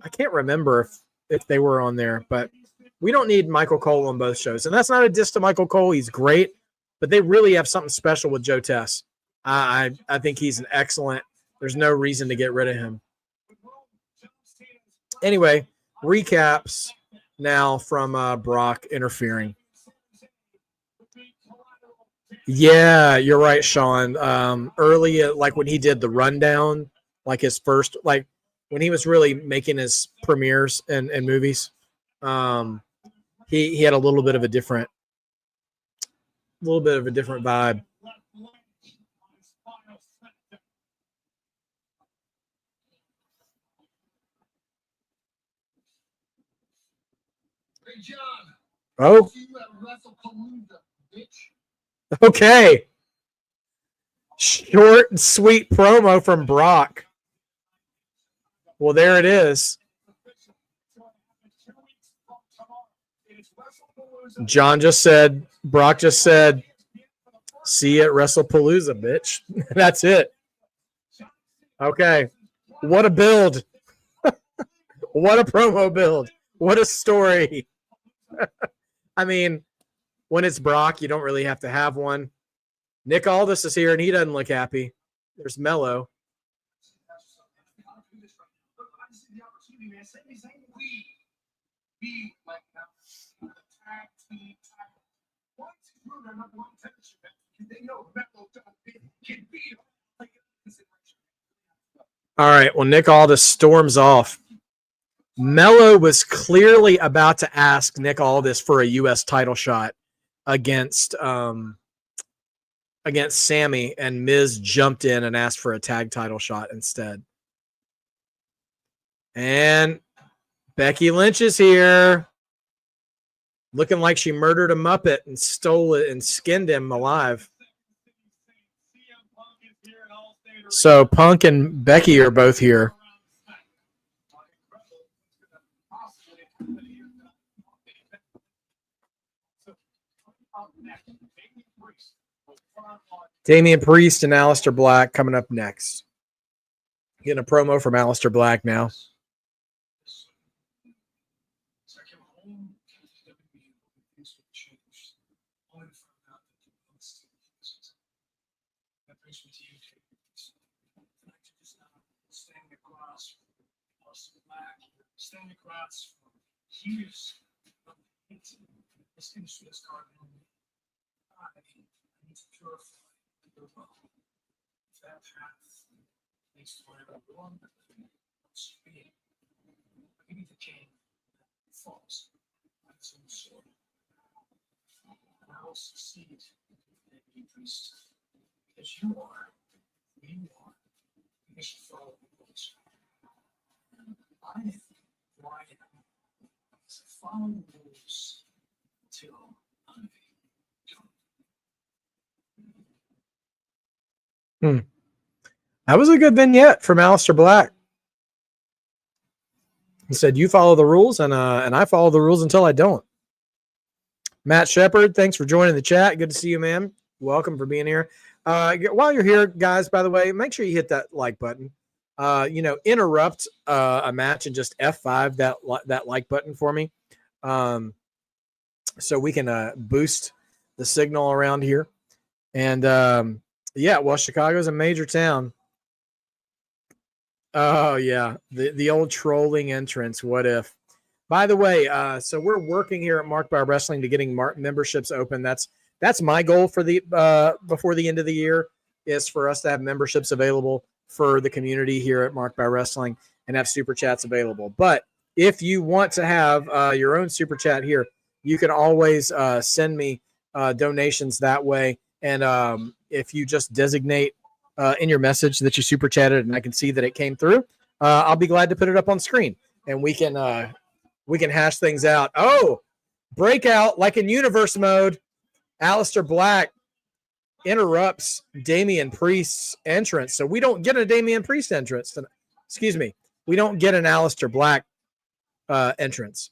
I can't remember if they were on there, but we don't need Michael Cole on both shows. And that's not a diss to Michael Cole. He's great, but they really have something special with Joe Tess. I think he's an excellent. There's no reason to get rid of him. Anyway, recaps now from Brock interfering. Yeah, you're right, Sean. Early, like when he did the rundown, like his first, like when he was really making his premieres and movies, he had a little bit of a different vibe. Hey, John. Oh, See you at WrestlePalooza, bitch. okay. Short and sweet promo from Brock. Well, there it is. Brock just said, see you at WrestlePalooza, bitch. That's it. Okay. What a build. What a promo build. What a story. I mean, when it's Brock, you don't really have to have one. Nick Aldis is here, and he doesn't look happy. There's Mello. All right, well, Nick Aldis storms off. Mello was clearly about to ask Nick Aldis for a U.S. title shot against against Sammy, and Miz jumped in and asked for a tag title shot instead. And Becky Lynch is here, looking like she murdered a Muppet and stole it and skinned him alive. So Punk and Becky are both here. Damian Priest and Aleister Black coming up next. Getting a promo from Aleister Black now. Stand across for years of this industry has gone on. I need to purify the world. That path leads to whatever we want to be. We need to change false. That's some sort. And I will succeed in being priest. Because you are, we are, we should follow the rules. I think why is following the rules till I don't. That was a good vignette from Aleister Black. He said, "You follow the rules, and I follow the rules until I don't." Matt Shepard, thanks for joining the chat. Good to see you, man. Welcome for being here. While you're here, guys, by the way, make sure you hit that like button. Interrupt a match and just F5 that like button for me, so we can boost the signal around here. And well, Chicago's a major town. Oh yeah, the old trolling entrance. What if? By the way, so we're working here at Marked by Wrestling to getting memberships open. That's my goal for the before the end of the year, is for us to have memberships available for the community here at Marked by Wrestling and have super chats available. But if you want to have your own super chat here, you can always send me donations that way. And if you just designate in your message that you super chatted and I can see that it came through, I'll be glad to put it up on screen and we can hash things out. Oh, breakout like in universe mode. Aleister Black interrupts Damian Priest's entrance. So we don't get a Damian Priest entrance. Excuse me. We don't get an Aleister Black entrance.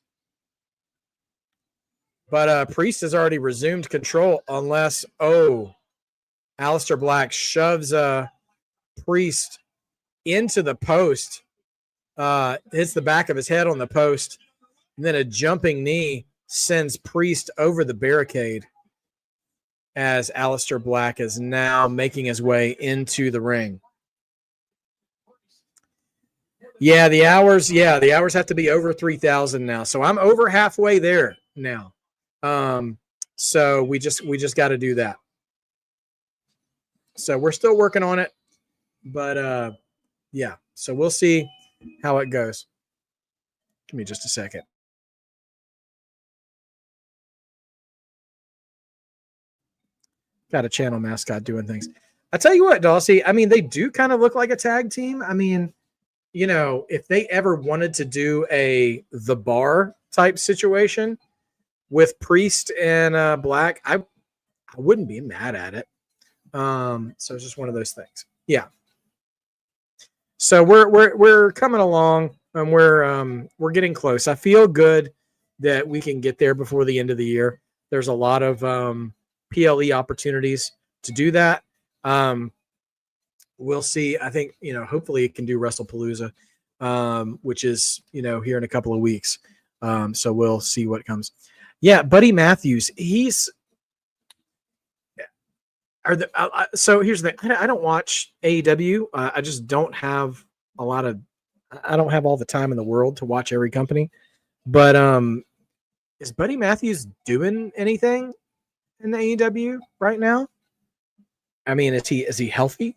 But Priest has already resumed control unless, Aleister Black shoves Priest into the post, hits the back of his head on the post, and then a jumping knee sends Priest over the barricade as Aleister Black is now making his way into the ring. The hours have to be over 3,000 now. So I'm over halfway there now. So we just got to do that. So we're still working on it, but so we'll see how it goes. Give me just a second. Got a channel mascot doing things. I tell you what, Dawsey, I mean, they do kind of look like a tag team. I mean, if they ever wanted to do the bar type situation with Priest and Black, I wouldn't be mad at it. So it's just one of those things. Yeah. So we're coming along and we're getting close. I feel good that we can get there before the end of the year. There's a lot of PLE opportunities to do that. We'll see. I think, hopefully it can do WrestlePalooza, which is, here in a couple of weeks. So we'll see what comes. Yeah. Buddy Matthews, so here's the thing. I don't watch AEW. I just don't have I don't have all the time in the world to watch every company, but is Buddy Matthews doing anything in the AEW right now? I mean, is he healthy?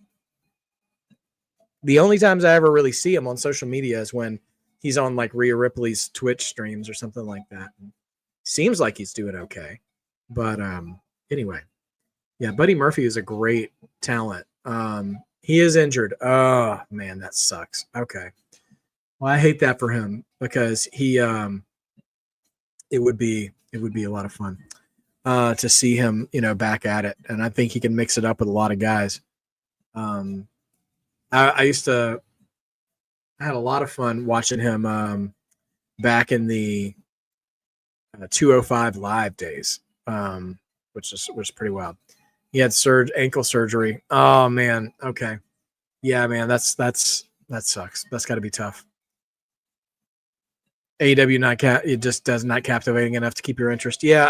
The only times I ever really see him on social media is when he's on like Rhea Ripley's Twitch streams or something like that. Seems like he's doing okay. But anyway. Yeah, Buddy Murphy is a great talent. He is injured. Oh man, that sucks. Okay. Well, I hate that for him because he it would be a lot of fun to see him, back at it. And I think he can mix it up with a lot of guys. I had a lot of fun watching him back in the 205 live days, which was pretty wild. He had ankle surgery. Oh man. Okay. Yeah, man. That sucks. That's got to be tough. AEW it just does not captivating enough to keep your interest. Yeah,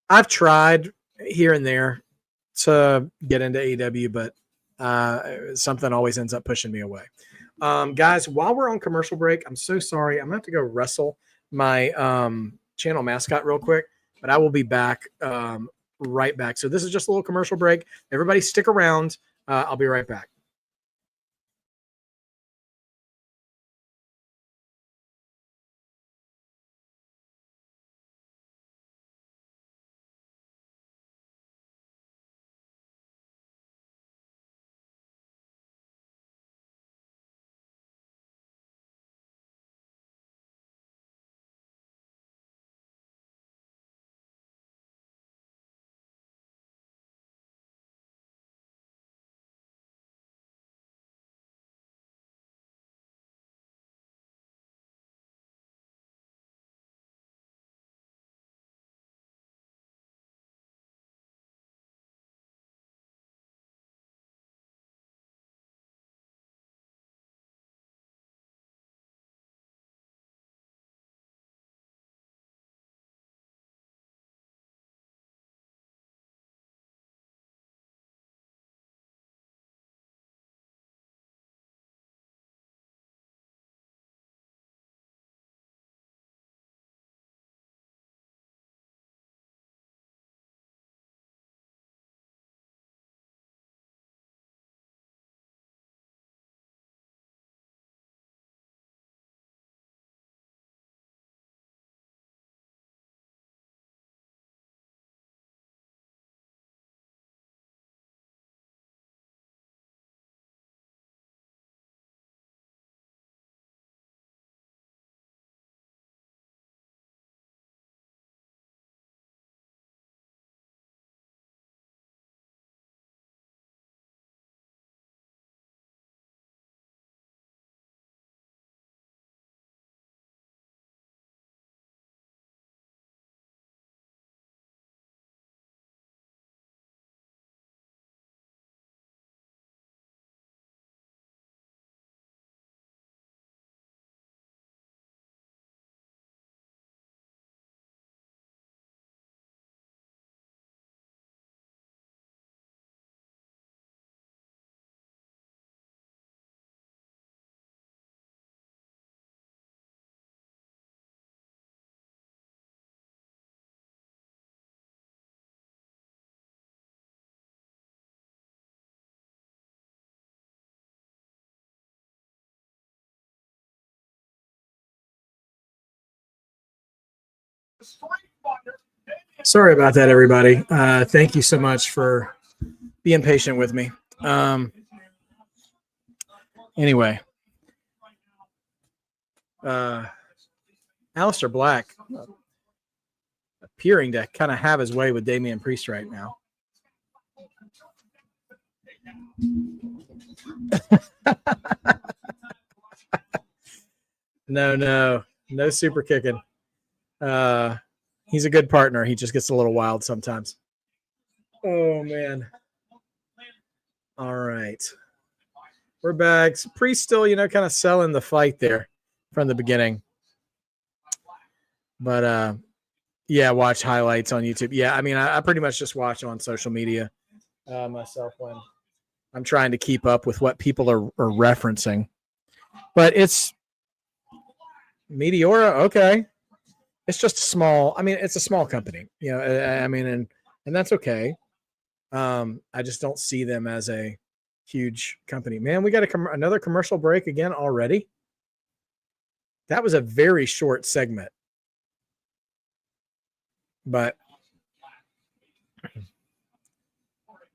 I've tried here and there to get into AEW, but something always ends up pushing me away. Guys, while we're on commercial break, I'm so sorry. I'm gonna have to go wrestle my channel mascot real quick, but I will be back right back. So this is just a little commercial break. Everybody stick around. I'll be right back. Sorry about that, everybody. Thank you so much for being patient with me. Anyway, Aleister Black appearing to kind of have his way with Damian Priest right now. No super kicking. He's a good partner. He just gets a little wild sometimes. Oh man. All right. We're back. Priest still, kind of selling the fight there from the beginning. But yeah, watch highlights on YouTube. Yeah, I mean, I pretty much just watch on social media myself when I'm trying to keep up with what people are referencing. But it's Meteora, okay. It's just it's a small company, and that's okay. I just don't see them as a huge company. Man, we got another commercial break again already. That was a very short segment. But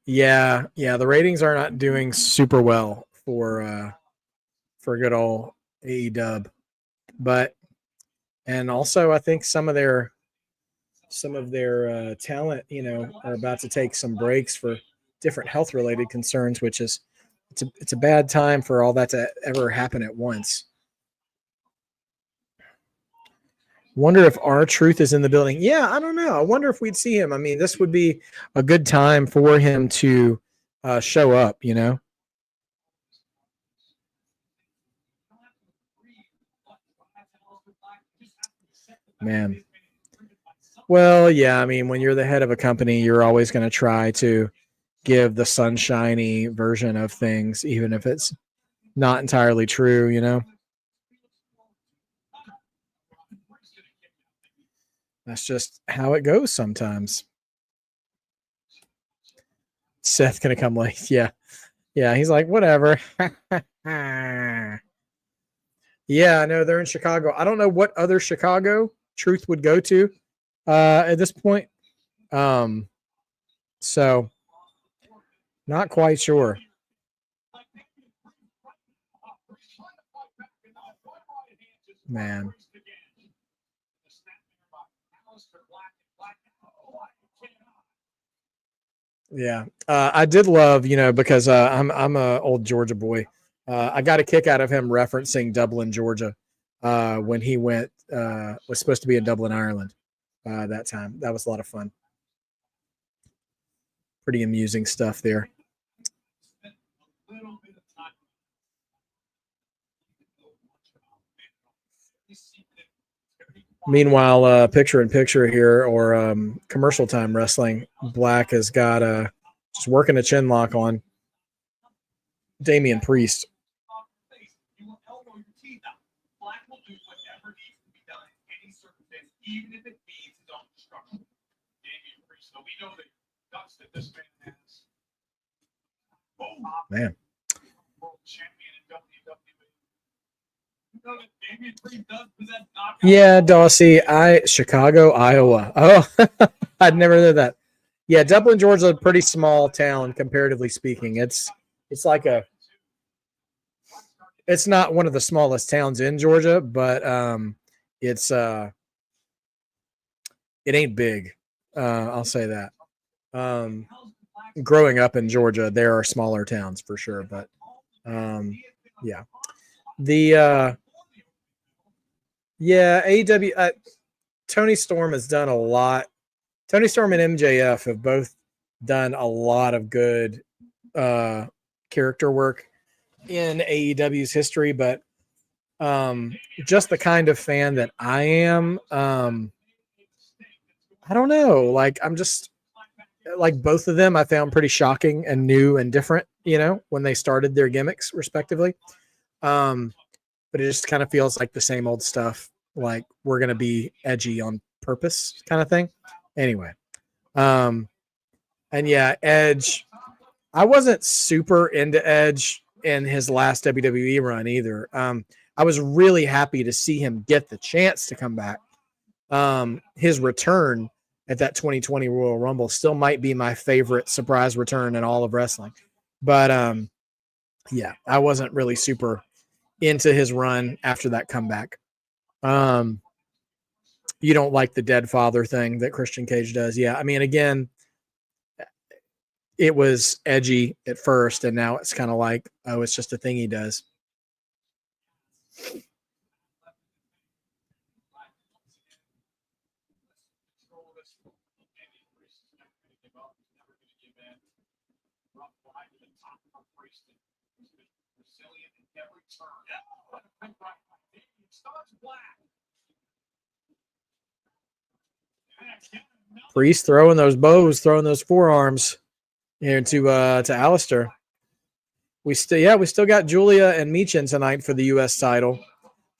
Yeah, the ratings are not doing super well for good old AEW, but and also I think some of their talent, are about to take some breaks for different health related concerns, which is it's a bad time for all that to ever happen at once. Wonder if R-Truth is in the building. Yeah, I don't know. I wonder if we'd see him. I mean, this would be a good time for him to show up, Man. Well, yeah, I mean, when you're the head of a company, you're always going to try to give the sunshiny version of things, even if it's not entirely true. That's just how it goes sometimes. Seth gonna come late. Yeah. He's like, whatever. Yeah, I know they're in Chicago. I don't know what other Chicago Truth would go to at this point. So not quite sure. Man. Yeah, I did love, because I'm a old Georgia boy. I got a kick out of him referencing Dublin, Georgia, when he was supposed to be in Dublin, Ireland. That time, that was a lot of fun. Pretty amusing stuff there. Meanwhile, picture in picture here, or commercial time wrestling, Black has got just working a chin lock on Damian Priest. Man. Yeah, Dawsey, Chicago, Iowa. Oh, I'd never heard that. Yeah, Dublin, Georgia, a pretty small town comparatively speaking. It's like it's not one of the smallest towns in Georgia, but it's it ain't big. I'll say that. Growing up in Georgia, there are smaller towns for sure, but yeah. The AEW Tony Storm has done a lot. Tony Storm and MJF have both done a lot of good character work in AEW's history, but just the kind of fan that I am, I don't know. Like, I'm just like both of them I found pretty shocking and new and different, when they started their gimmicks respectively. But it just kind of feels like the same old stuff. Like, we're going to be edgy on purpose kind of thing. Anyway. And yeah, Edge, I wasn't super into Edge in his last WWE run either. I was really happy to see him get the chance to come back. His return at that 2020 Royal Rumble still might be my favorite surprise return in all of wrestling. But yeah, I wasn't really super into his run after that comeback. You don't like the dead father thing that Christian Cage does. Yeah, I mean, again, it was edgy at first, and now it's kind of like, oh, it's just a thing he does. Priest throwing those bows, throwing those forearms here to Alistair. We still got Julia and Michin tonight for the U.S. title.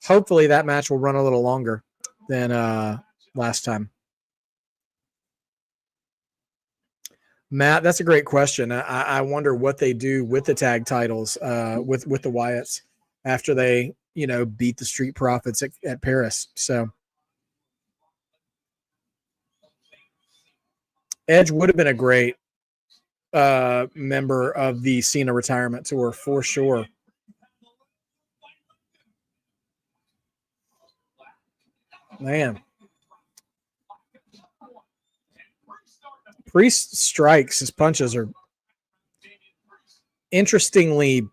Hopefully that match will run a little longer than last time. Matt, that's a great question. I wonder what they do with the tag titles with the Wyatts after they beat the Street Profits at Paris. So Edge would have been a great member of the Cena retirement tour for sure. Man. Priest strikes, his punches are interestingly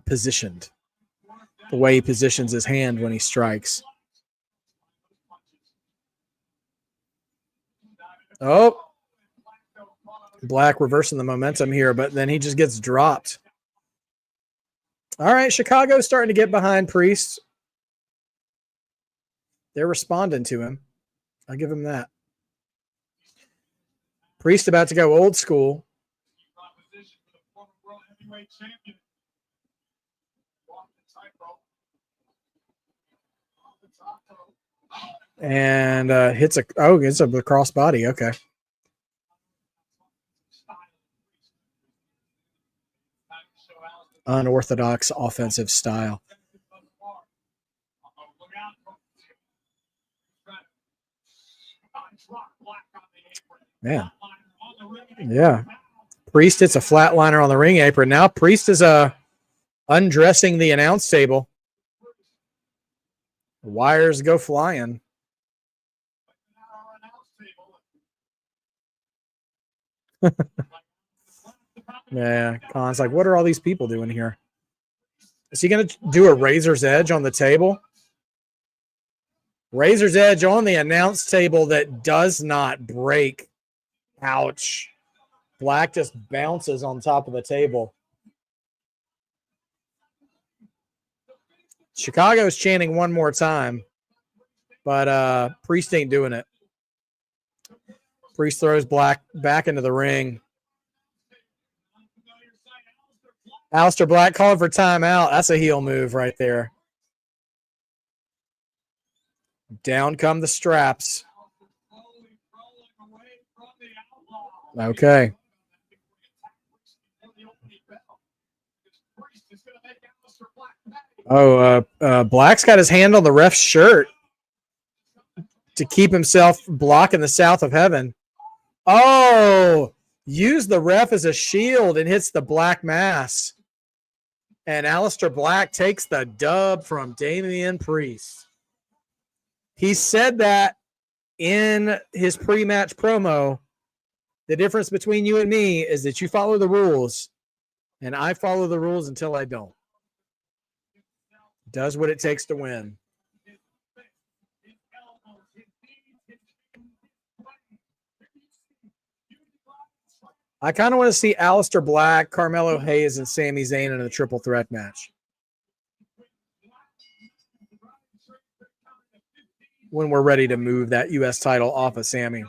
positioned. The way he positions his hand when he strikes. Oh, Black reversing the momentum here, but then he just gets dropped. All right, Chicago's starting to get behind Priest. They're responding to him. I'll give him that. Priest about to go old school. And hits a crossbody. Okay. Unorthodox offensive style. Man. Yeah. Priest hits a flatliner on the ring apron. Now Priest is undressing the announce table. Wires go flying. Yeah, Khan's like, what are all these people doing here? Is he going to do a razor's edge on the table? Razor's edge on the announce table that does not break. Ouch. Black just bounces on top of the table. Chicago's chanting one more time, but Priest ain't doing it. Priest throws Black back into the ring. Aleister Black calling for timeout. That's a heel move right there. Down come the straps. Okay. Oh, Black's got his hand on the ref's shirt to keep himself blocking the south of heaven. Oh, use the ref as a shield and hits the Black mass. And Aleister Black takes the dub from Damian Priest. He said that in his pre-match promo. The difference between you and me is that you follow the rules, and I follow the rules until I don't. Does what it takes to win. I kind of want to see Aleister Black, Carmelo Hayes, and Sami Zayn in a triple threat match. When we're ready to move that U.S. title off of Sami.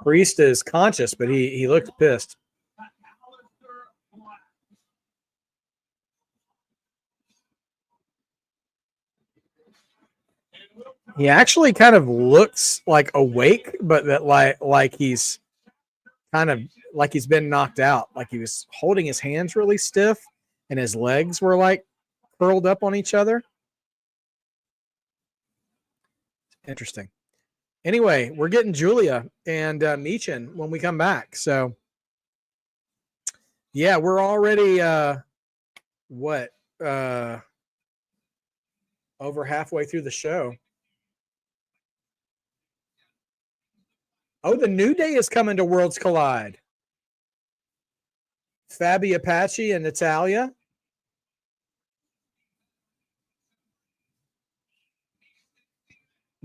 Priest is conscious, but he looked pissed. He actually kind of looks like awake, but that like he's kind of like he's been knocked out. Like he was holding his hands really stiff and his legs were like curled up on each other. Interesting. Anyway, we're getting Julia and Michin when we come back. So, yeah, we're already over halfway through the show. Oh, the New Day is coming to Worlds Collide. Fabi Apache and Natalia.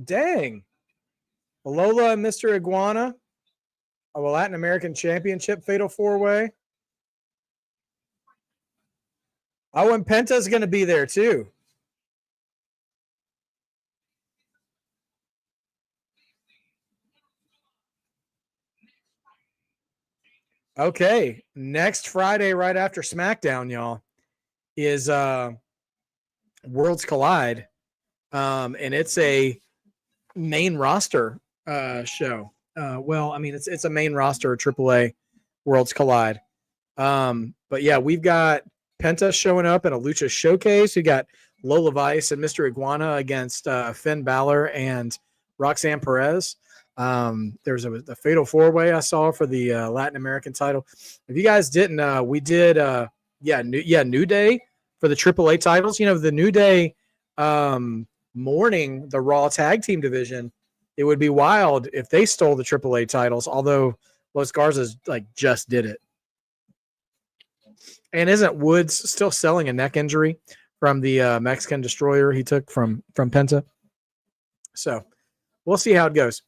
Dang. Lola and Mr. Iguana. A Latin American Championship Fatal 4-Way. Oh, and Penta's going to be there too. Okay, next Friday, right after Smackdown, y'all, is Worlds Collide, and it's a main roster show. Well, I mean, it's a main roster AAA Worlds Collide. But yeah, we've got Penta showing up in a Lucha Showcase. We got Lola Vice and Mr. Iguana against Finn Balor and Roxanne Perez. There's a fatal 4-way I saw for the Latin American title. If you guys didn't, we did New Day for the AAA titles. The New Day morning the Raw tag team division. It would be wild if they stole the AAA titles, although Los Garza's just did it. And isn't Woods still selling a neck injury from the Mexican Destroyer he took from Penta? So we'll see how it goes.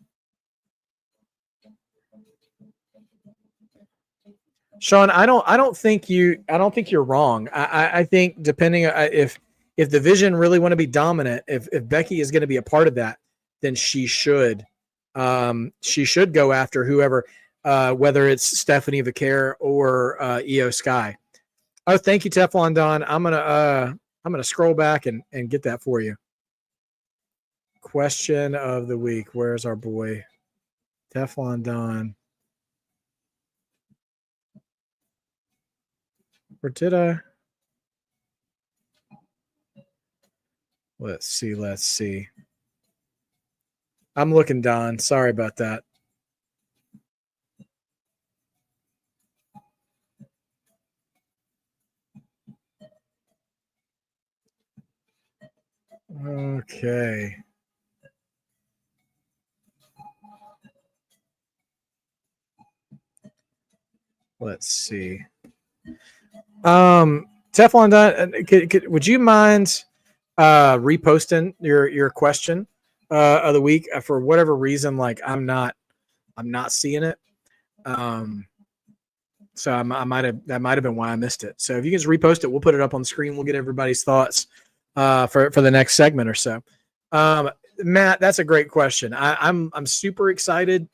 Sean, I don't think you're wrong. I think depending if the Vision really want to be dominant, if Becky is going to be a part of that, then she should go after whoever, whether it's Stephanie Vaquer or Io Sky. Oh, thank you, Teflon Don. I'm gonna scroll back and get that for you. Question of the week. Where's our boy Teflon Don? Or did I? Let's see. I'm looking, Don. Sorry about that. Okay. Let's see. Teflon Don, would you mind reposting your question of the week? For whatever reason, I'm not seeing it. So that might have been why I missed it. So if you can just repost it, we'll put it up on the screen. We'll get everybody's thoughts for the next segment or so. Matt, that's a great question. I'm super excited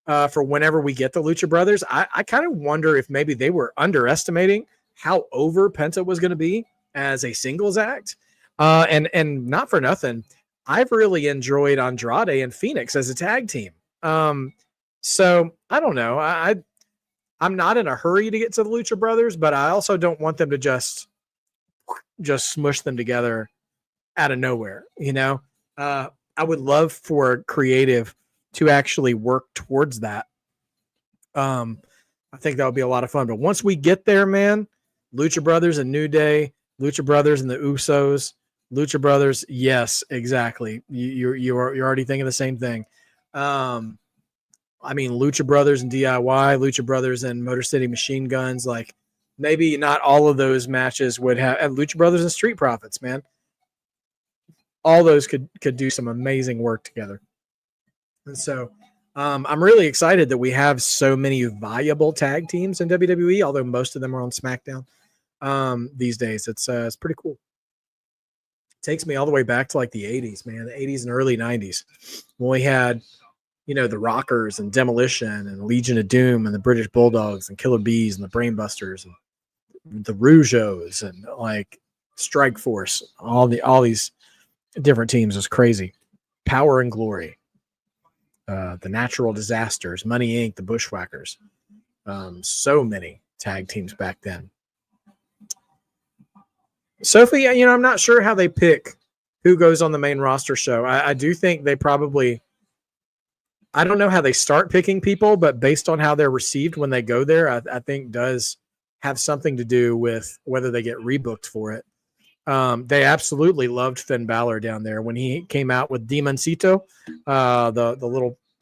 for whenever we get the Lucha Brothers. I kind of wonder if maybe they were underestimating how over Penta was going to be as a singles act. And not for nothing, I've really enjoyed Andrade and Phoenix as a tag team. So I don't know. I'm not in a hurry to get to the Lucha Brothers, but I also don't want them to just smush them together out of nowhere. I would love for creative to actually work towards that. I think that would be a lot of fun. But once we get there, man, Lucha Brothers and New Day, Lucha Brothers and the Usos, Lucha Brothers, yes, exactly. You're already thinking the same thing. Lucha Brothers and DIY, Lucha Brothers and Motor City Machine Guns, maybe not all of those matches would have, and Lucha Brothers and Street Profits, man. All those could do some amazing work together. And so I'm really excited that we have so many viable tag teams in WWE, although most of them are on SmackDown these days. It's pretty cool. It takes me all the way back to the 80s, man, the 80s and early 90s when we had, the Rockers and Demolition and Legion of Doom and the British Bulldogs and Killer Bees and the Brainbusters and the Rougeos and Strike Force, all these different teams. Was crazy. Power and Glory, the Natural Disasters, Money Inc., the Bushwhackers. So many tag teams back then. Sophie, I'm not sure how they pick who goes on the main roster show. I do think they probably, I don't know how they start picking people, but based on how they're received when they go there, I think does have something to do with whether they get rebooked for it. They absolutely loved Finn Balor down there when he came out with Demoncito,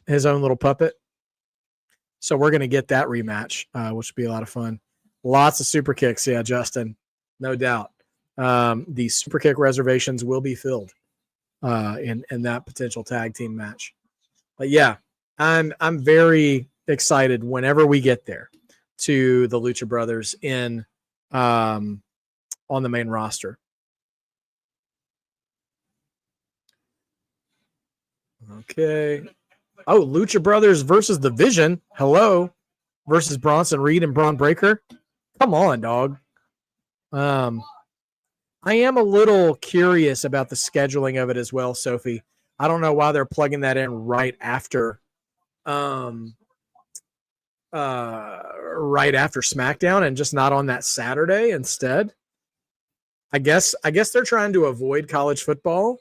his own little puppet. So we're going to get that rematch, which will be a lot of fun. Lots of super kicks. Yeah, Justin, no doubt. The super kick reservations will be filled in that potential tag team match. But yeah, I'm very excited whenever we get there to the Lucha Brothers in on the main roster. Okay. Oh, Lucha Brothers versus the Vision. Hello. Versus Bronson Reed and Braun Breaker. Come on, dog. I am a little curious about the scheduling of it as well, Sophie. I don't know why they're plugging that in right after SmackDown and just not on that Saturday instead. I guess they're trying to avoid college football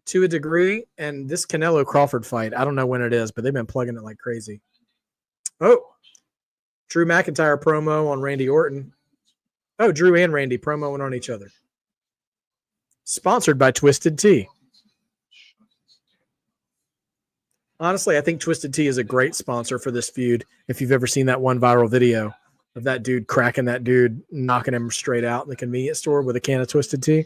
to a degree. And this Canelo Crawford fight, I don't know when it is, but they've been plugging it like crazy. Oh, Drew McIntyre promo on Randy Orton. Oh, Drew and Randy promoing on each other. Sponsored by Twisted Tea. Honestly, I think Twisted Tea is a great sponsor for this feud. If you've ever seen that one viral video of that dude cracking that dude, knocking him straight out in the convenience store with a can of Twisted Tea.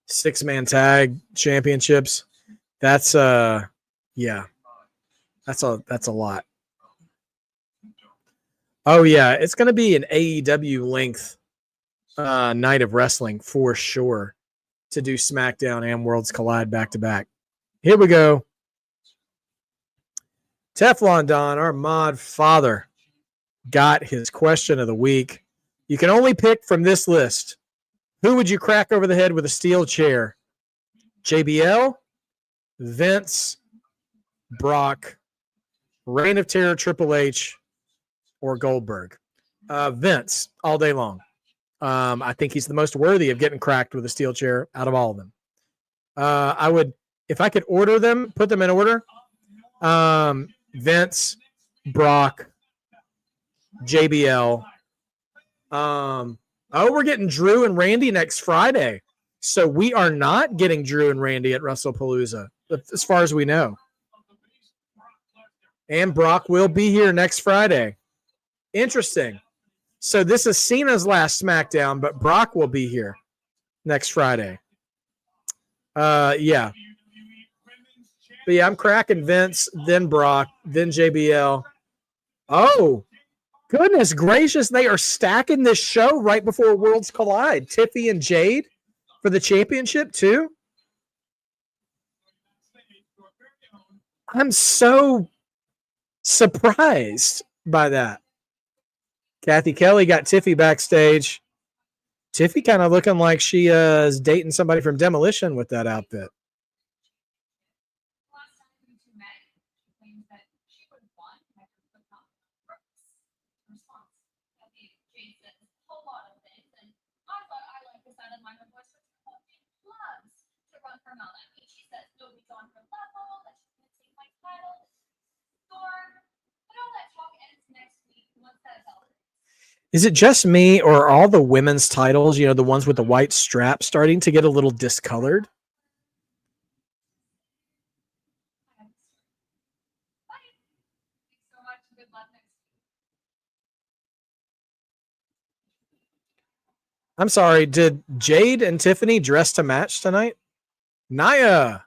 Six-man tag championships. That's yeah. That's a lot. Oh yeah, it's going to be an AEW length night of wrestling for sure to do SmackDown and Worlds Collide back to back. Here we go. Teflon Don, our mod father, got his question of the week. You can only pick from this list. Who would you crack over the head with a steel chair? JBL, Vince, Brock, Reign of Terror, Triple H, or Goldberg? Vince, all day long. I think he's the most worthy of getting cracked with a steel chair out of all of them. I would, if I could order them, put them in order. Vince, Brock, JBL. We're getting Drew and Randy next Friday. So we are not getting Drew and Randy at WrestlePalooza, as far as we know. And Brock will be here next Friday. Interesting. So this is Cena's last SmackDown, but Brock will be here next Friday. Yeah. But yeah, I'm cracking Vince, then Brock, then JBL. Oh, goodness gracious. They are stacking this show right before Worlds Collide. Tiffy and Jade for the championship too. I'm so surprised by that. Kathy Kelly got Tiffy backstage. Tiffy kind of looking like she is dating somebody from Demolition with that outfit. Is it just me, or are all the women's titles, you know, the ones with the white strap, starting to get a little discolored? I'm sorry, did Jade and Tiffany dress to match tonight? Naya.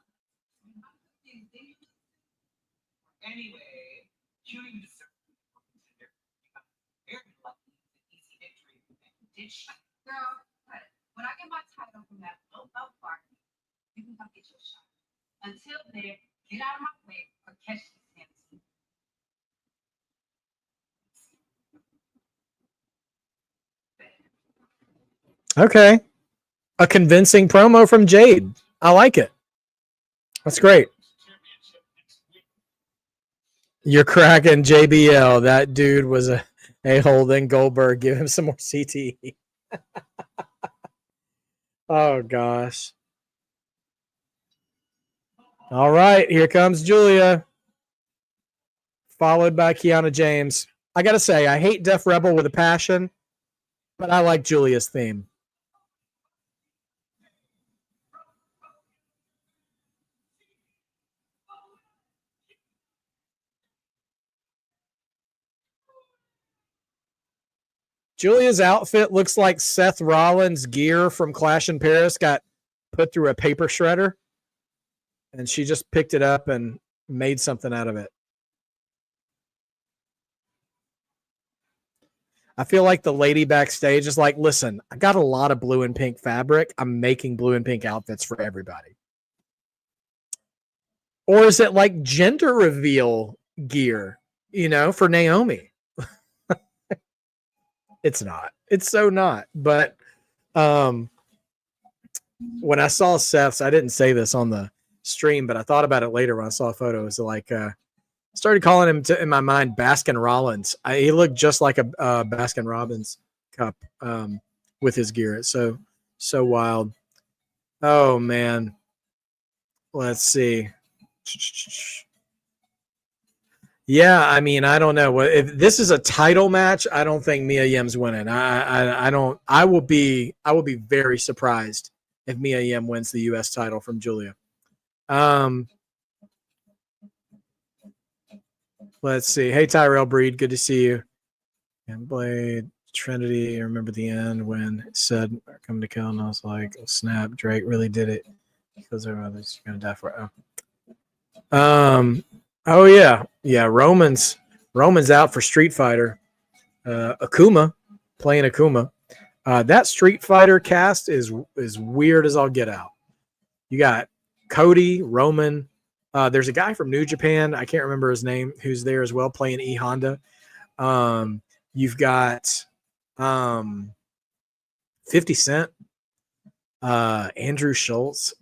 When I get my title from that low party, you can come get your shot. Until then, get out of my way or catch this. Okay. A convincing promo from Jade. I like it. That's great. You're cracking JBL. That dude was a hole. Then Goldberg. Give him some more CTE. Oh, gosh. All right. Here comes Julia. Followed by Kiana James. I got to say, I hate Def Rebel with a passion, but I like Julia's theme. Julia's outfit looks like Seth Rollins' gear from Clash in Paris got put through a paper shredder, and she just picked it up and made something out of it. I feel like the lady backstage is like, listen, I got a lot of blue and pink fabric. I'm making blue and pink outfits for everybody. Or is it like gender reveal gear, you know, for Naomi? It's not. It's so not. But when I saw Seth's, I didn't say this on the stream, but I thought about it later when I saw a photo. It was like Started calling him in my mind Baskin Rollins. He looked just like a Baskin Robbins cup with his gear. It's so wild. Oh man, let's see. Yeah, I mean, I don't know. If this is a title match, I don't think Mia Yim's winning. I don't. I will be very surprised if Mia Yim wins the U.S. title from Julia. Let's see. Hey, Tyrell Breed, good to see you. And Blade, Trinity. I remember the end when it said "come to kill," and I was like, oh, "Snap!" Drake really did it because everyone's gonna die for it. Oh yeah. Roman's out for Street Fighter. Akuma playing Akuma. That Street Fighter cast is weird as I'll get out. You got Cody, Roman. There's a guy from New Japan. I can't remember his name who's there as well playing E Honda. You've got 50 Cent, Andrew Schultz.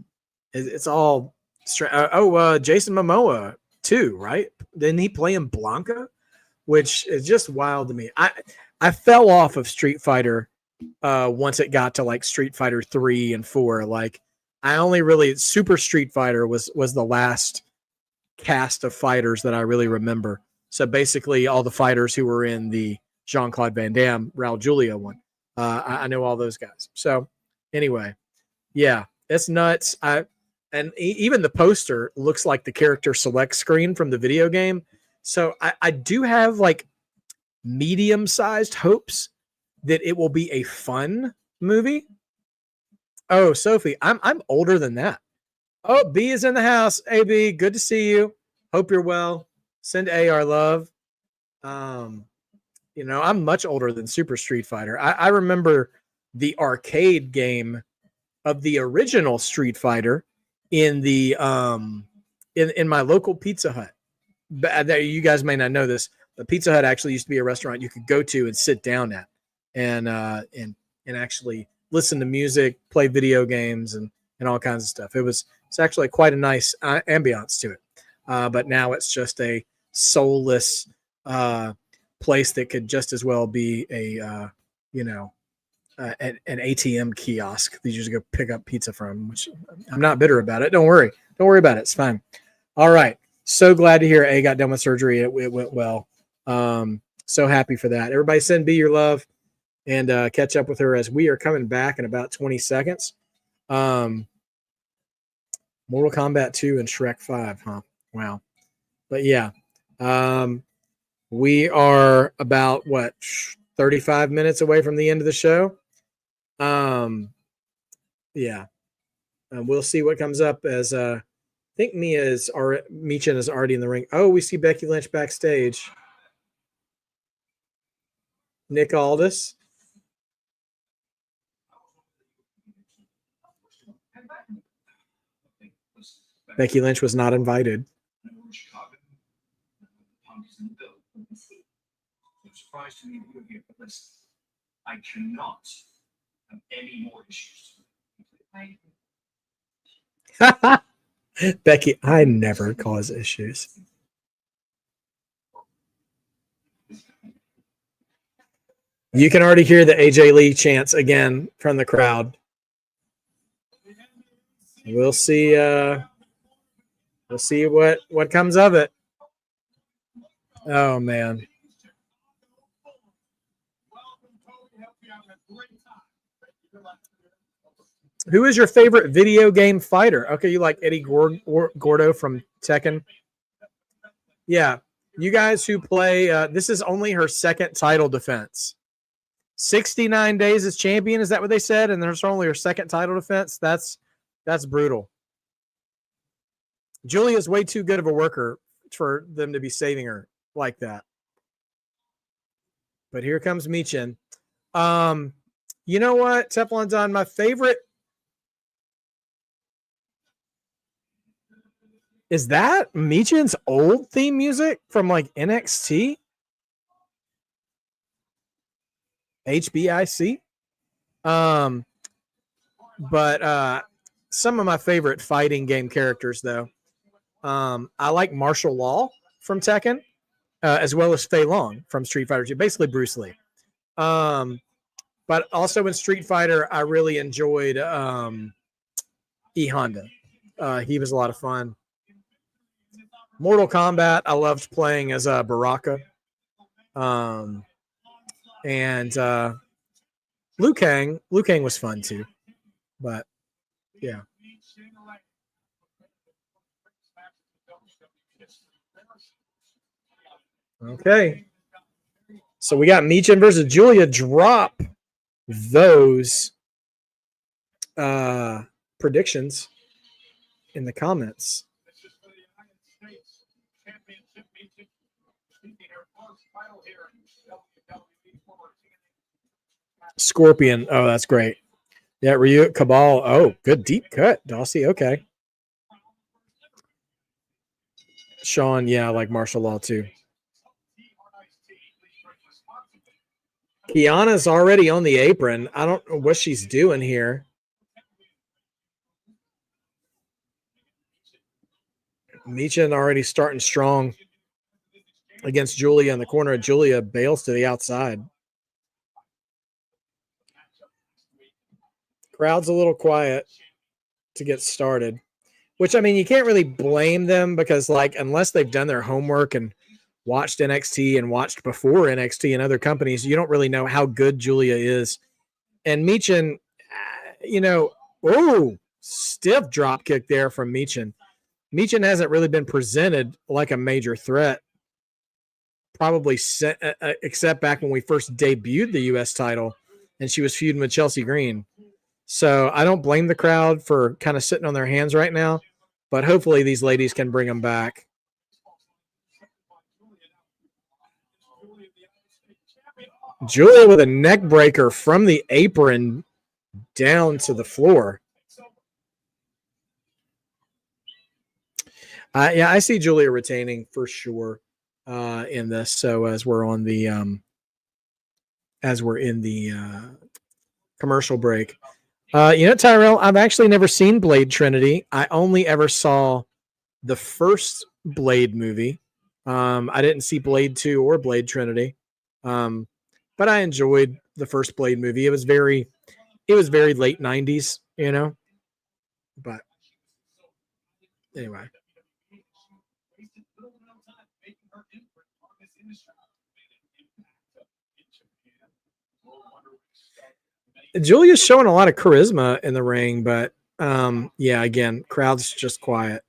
It's all Jason Momoa too, right? Then he playing Blanca, which is just wild to me. I fell off of Street Fighter once it got to like Street Fighter 3 and 4. Like I only really Super Street Fighter was the last cast of fighters that I really remember. So basically all the fighters who were in the Jean-Claude Van Damme, Raul Julia one. I know all those guys. So anyway, yeah, it's nuts. Even the poster looks like the character select screen from the video game. So I do have like medium-sized hopes that it will be a fun movie. Oh, Sophie, I'm older than that. Oh, B is in the house. Hey, B, good to see you. Hope you're well. Send A our love. I'm much older than Super Street Fighter. I remember the arcade game of the original Street Fighter in the in my local Pizza Hut. You guys may not know this, but Pizza Hut actually used to be a restaurant you could go to and sit down at, and actually listen to music, play video games, and all kinds of stuff. It's actually quite a nice ambiance to it. But now it's just a soulless place that could just as well be an ATM kiosk that you just go pick up pizza from, which I'm not bitter about it. Don't worry about it. It's fine. All right. So glad to hear A got done with surgery. It went well. So happy for that. Everybody send B your love and catch up with her as we are coming back in about 20 seconds. Mortal Kombat 2 and Shrek 5, huh? Wow. But yeah. We are about 35 minutes away from the end of the show. Yeah. We'll see what comes up as I think Michin is already in the ring. Oh, we see Becky Lynch backstage. Nick Aldis. Becky Lynch was not invited. Surprised to me you're here, but listen, I cannot have any more issues. Becky, I never cause issues. You can already hear the AJ Lee chants again from the crowd. We'll see. We'll see what comes of it. Oh man. Who is your favorite video game fighter? Okay, you like Eddie Gordo from Tekken? Yeah, you guys who play, this is only her second title defense. 69 days as champion, is that what they said? And there's only her second title defense? That's brutal. Julia's way too good of a worker for them to be saving her like that. But here comes Michin. You know what, Teflon Don, my favorite is that Michin's old theme music from like NXT? HBIC. But some of my favorite fighting game characters though. I like Martial Law from Tekken, as well as Fei Long from Street Fighter 2, basically Bruce Lee. But also in Street Fighter, I really enjoyed E Honda. He was a lot of fun. Mortal Kombat, I loved playing as Baraka. And Liu Kang was fun too. But yeah. Okay. So we got Michin versus Julia. Drop those predictions in the comments. Scorpion. Oh, that's great. Yeah, Ryu Cabal. Oh, good deep cut, Dossie. Okay. Sean, yeah, I like martial law too. Kiana's already on the apron. I don't know what she's doing here. Michin already starting strong against Julia in the corner. Julia bails to the outside. Crowd's a little quiet to get started, which, I mean, you can't really blame them because, like, unless they've done their homework and watched NXT and watched before NXT and other companies, you don't really know how good Julia is. And Michin, stiff drop kick there from Michin. Michin hasn't really been presented like a major threat, probably except back when we first debuted the U.S. title and she was feuding with Chelsea Green. So I don't blame the crowd for kind of sitting on their hands right now, but hopefully these ladies can bring them back. Julia with a neck breaker from the apron down to the floor. Yeah, I see Julia retaining for sure in this. So as we're in the commercial break, Tyrell, I've actually never seen Blade Trinity. I only ever saw the first Blade movie. I didn't see Blade 2 or Blade Trinity. But I enjoyed the first Blade movie. It was very late 90s, But anyway. Julia's showing a lot of charisma in the ring, but yeah, again, crowd's just quiet.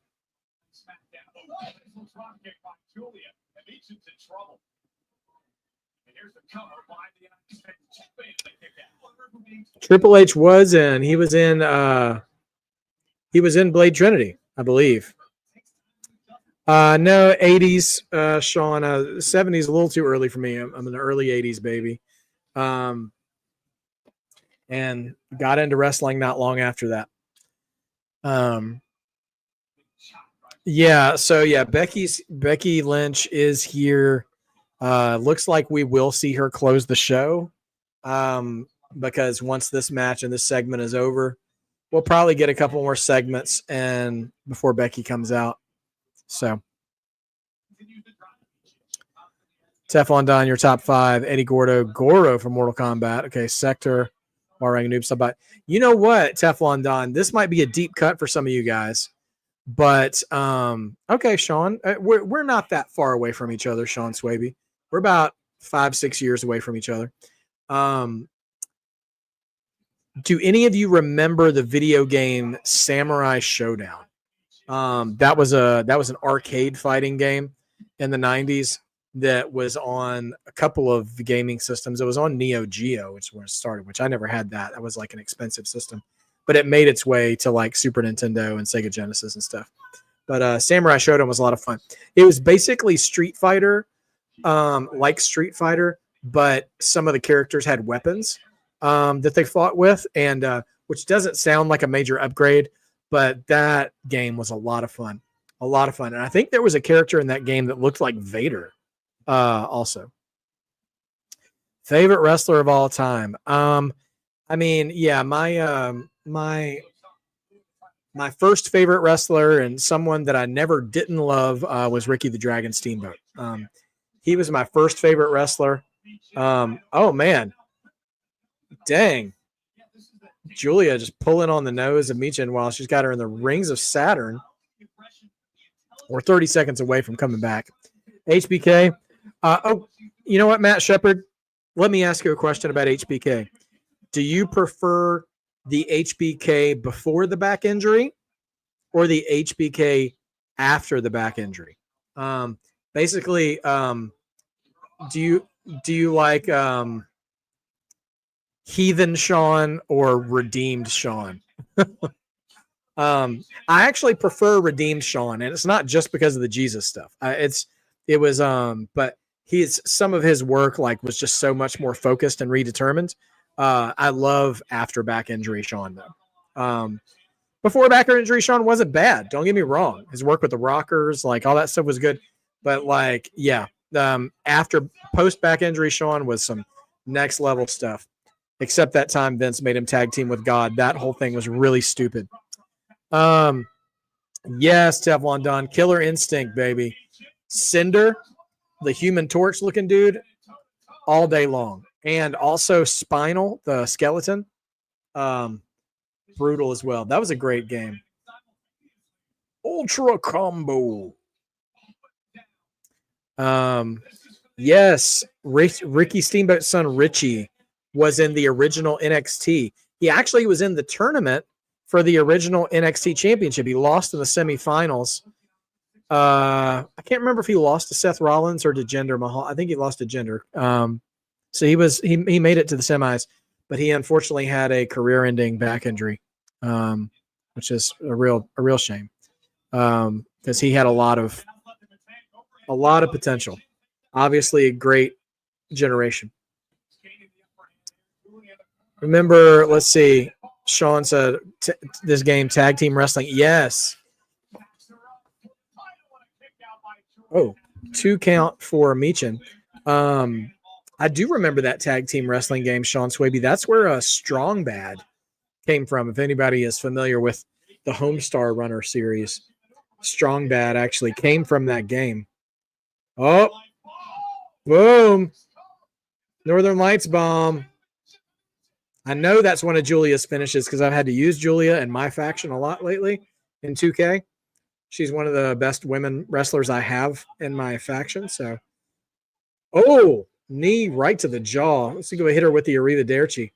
Triple H was in. He was in Blade Trinity, I believe. No, 80s, Sean. 70s a little too early for me. I'm an early 80s baby. And got into wrestling not long after that. Yeah, so yeah, Becky Lynch is here. Looks like we will see her close the show. Because once this match and this segment is over, we'll probably get a couple more segments and before Becky comes out. So Teflon Don, your top 5. Eddie Goro from Mortal Kombat. Okay, Sector, Warang Noob, somebody. You know what, Teflon Don? This might be a deep cut for some of you guys. But okay, Sean, we're not that far away from each other, Sean Swaby. We're about 5-6 years away from each other. Do any of you remember the video game Samurai Showdown? That was an arcade fighting game in the 90s that was on a couple of gaming systems. It was on Neo Geo, which is where it started, which I never had that. That was like an expensive system, but it made its way to like Super Nintendo and Sega Genesis and stuff. But Samurai Showdown was a lot of fun. It was basically Street Fighter, like Street Fighter, but some of the characters had weapons that they fought with, and which doesn't sound like a major upgrade, but that game was a lot of fun. And I think there was a character in that game that looked like Vader also. Favorite wrestler of all time. I mean, yeah, my My first favorite wrestler and someone that I never didn't love was Ricky the Dragon Steamboat. He was my first favorite wrestler. Oh, man. Dang. Julia just pulling on the nose of Michin while she's got her in the rings of Saturn. We're 30 seconds away from coming back. HBK. You know what, Matt Shepard? Let me ask you a question about HBK. Do you prefer the HBK before the back injury or the HBK after the back injury? Basically, do you like Heathen Sean or Redeemed Sean? I actually prefer Redeemed Sean, and it's not just because of the Jesus stuff. But some of his work was just so much more focused and redetermined. I love after back injury Sean though. Before back injury Sean wasn't bad. Don't get me wrong. His work with the Rockers, all that stuff was good. But after post back injury Sean was some next level stuff. Except that time Vince made him tag team with God. That whole thing was really stupid. Yes, Teflon Don. Killer Instinct, baby. Cinder, the Human Torch looking dude, all day long. And also Spinal, the skeleton. Brutal as well. That was a great game. Ultra Combo. Yes, Ricky Steamboat's son Richie was in the original NXT. He actually was in the tournament for the original NXT championship. He lost in the semifinals. I can't remember if he lost to Seth Rollins or to Jinder Mahal. I think he lost to Jinder. So he made it to the semis, but he unfortunately had a career-ending back injury, which is a real shame, because he had a lot of potential. Obviously, a great generation. Remember, let's see. Sean said this game, tag team wrestling. Yes. Oh, 2 count for Michin. I do remember that tag team wrestling game, Sean Swaby. That's where Strong Bad came from. If anybody is familiar with the Homestar Runner series, Strong Bad actually came from that game. Oh, boom. Northern Lights bomb. I know that's one of Julia's finishes because I've had to use Julia in my faction a lot lately in 2K. She's one of the best women wrestlers I have in my faction. So, knee right to the jaw. Let's see, go hit her with the Arrivederci.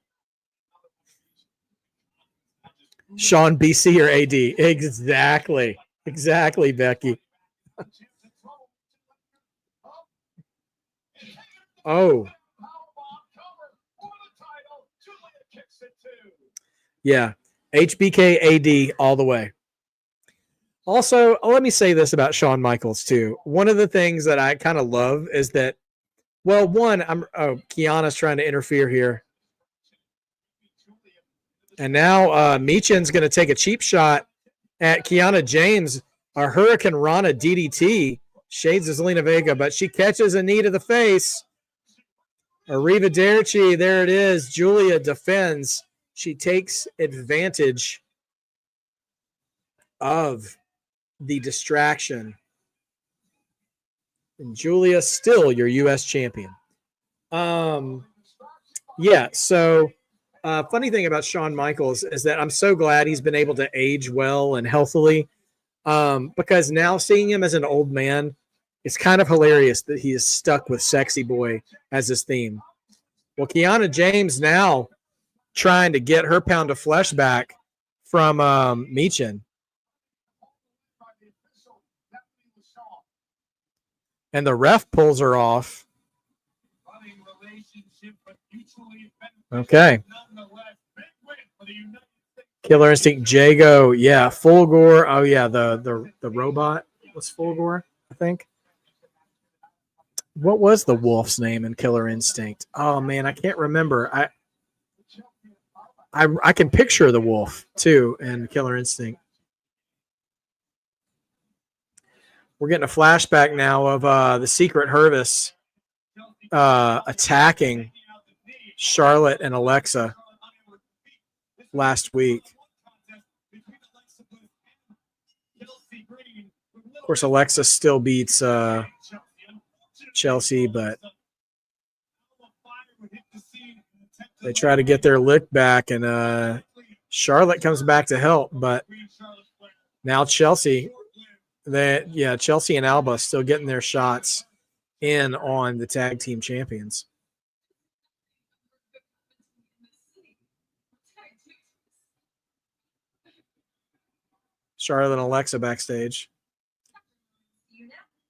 Sean, BC or AD? Exactly, Becky. Oh. Yeah, HBK AD all the way. Also, let me say this about Shawn Michaels too. One of the things that I kind of love is that, Kiana's trying to interfere here. And now Michin's going to take a cheap shot at Kiana James, a Hurricane Rana DDT. Shades of Zelina Vega, but she catches a knee to the face. Arrivederci, there it is. Julia defends. She takes advantage of the distraction. And Julia, still your U.S. champion. So funny thing about Shawn Michaels is that I'm so glad he's been able to age well and healthily, because now seeing him as an old man, it's kind of hilarious that he is stuck with Sexy Boy as his theme. Well, Kiana James now trying to get her pound of flesh back from Michin. And the ref pulls her off. Okay. Killer Instinct, Jago. Yeah, Fulgore. Oh, yeah, the robot was Fulgore, I think. What was the wolf's name in Killer Instinct? Oh, man, I can't remember. I can picture the wolf, too, in Killer Instinct. We're getting a flashback now of the Secret Hervis attacking Charlotte and Alexa last week. course, Alexa still beats Chelsea, but they try to get their lick back, and Charlotte comes back to help. But now Chelsea and Alba still getting their shots in on the tag team champions. Charlotte and Alexa backstage.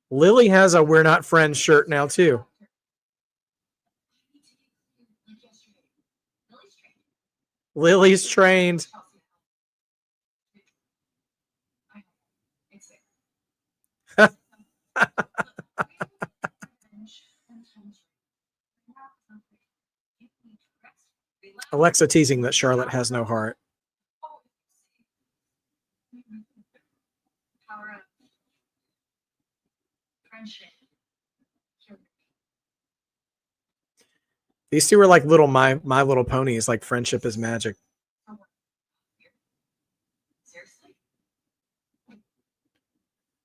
Lily has a "We're Not Friends" shirt now too. Lily's trained. Alexa teasing that Charlotte has no heart. These two are like little My Little Ponies, like friendship is magic.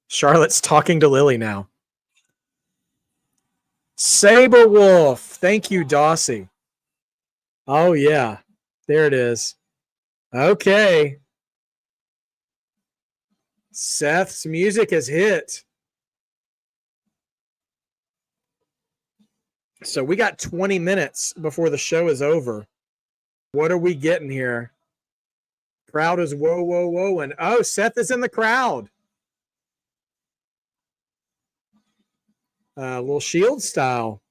Charlotte's talking to Lily now. Saber Wolf. Thank you, Dossie. Oh, yeah. There it is. Okay. Seth's music has hit. So we got 20 minutes before the show is over. What are we getting here? Crowd is whoa, whoa, whoa. And oh, Seth is in the crowd. A little Shield style.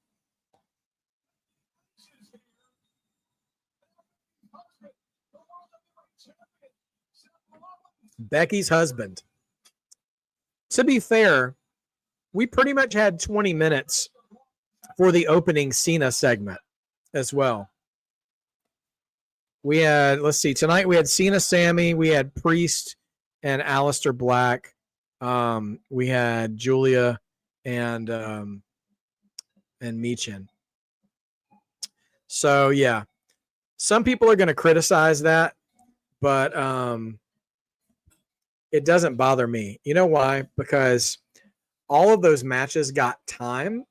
Becky's husband. To be fair, we pretty much had 20 minutes for the opening Cena segment as well. We had, let's see, tonight we had Cena, Sammy, we had Priest and Aleister Black. We had Julia and Michin. So yeah, some people are going to criticize that, but it doesn't bother me. You know why? Because all of those matches got time.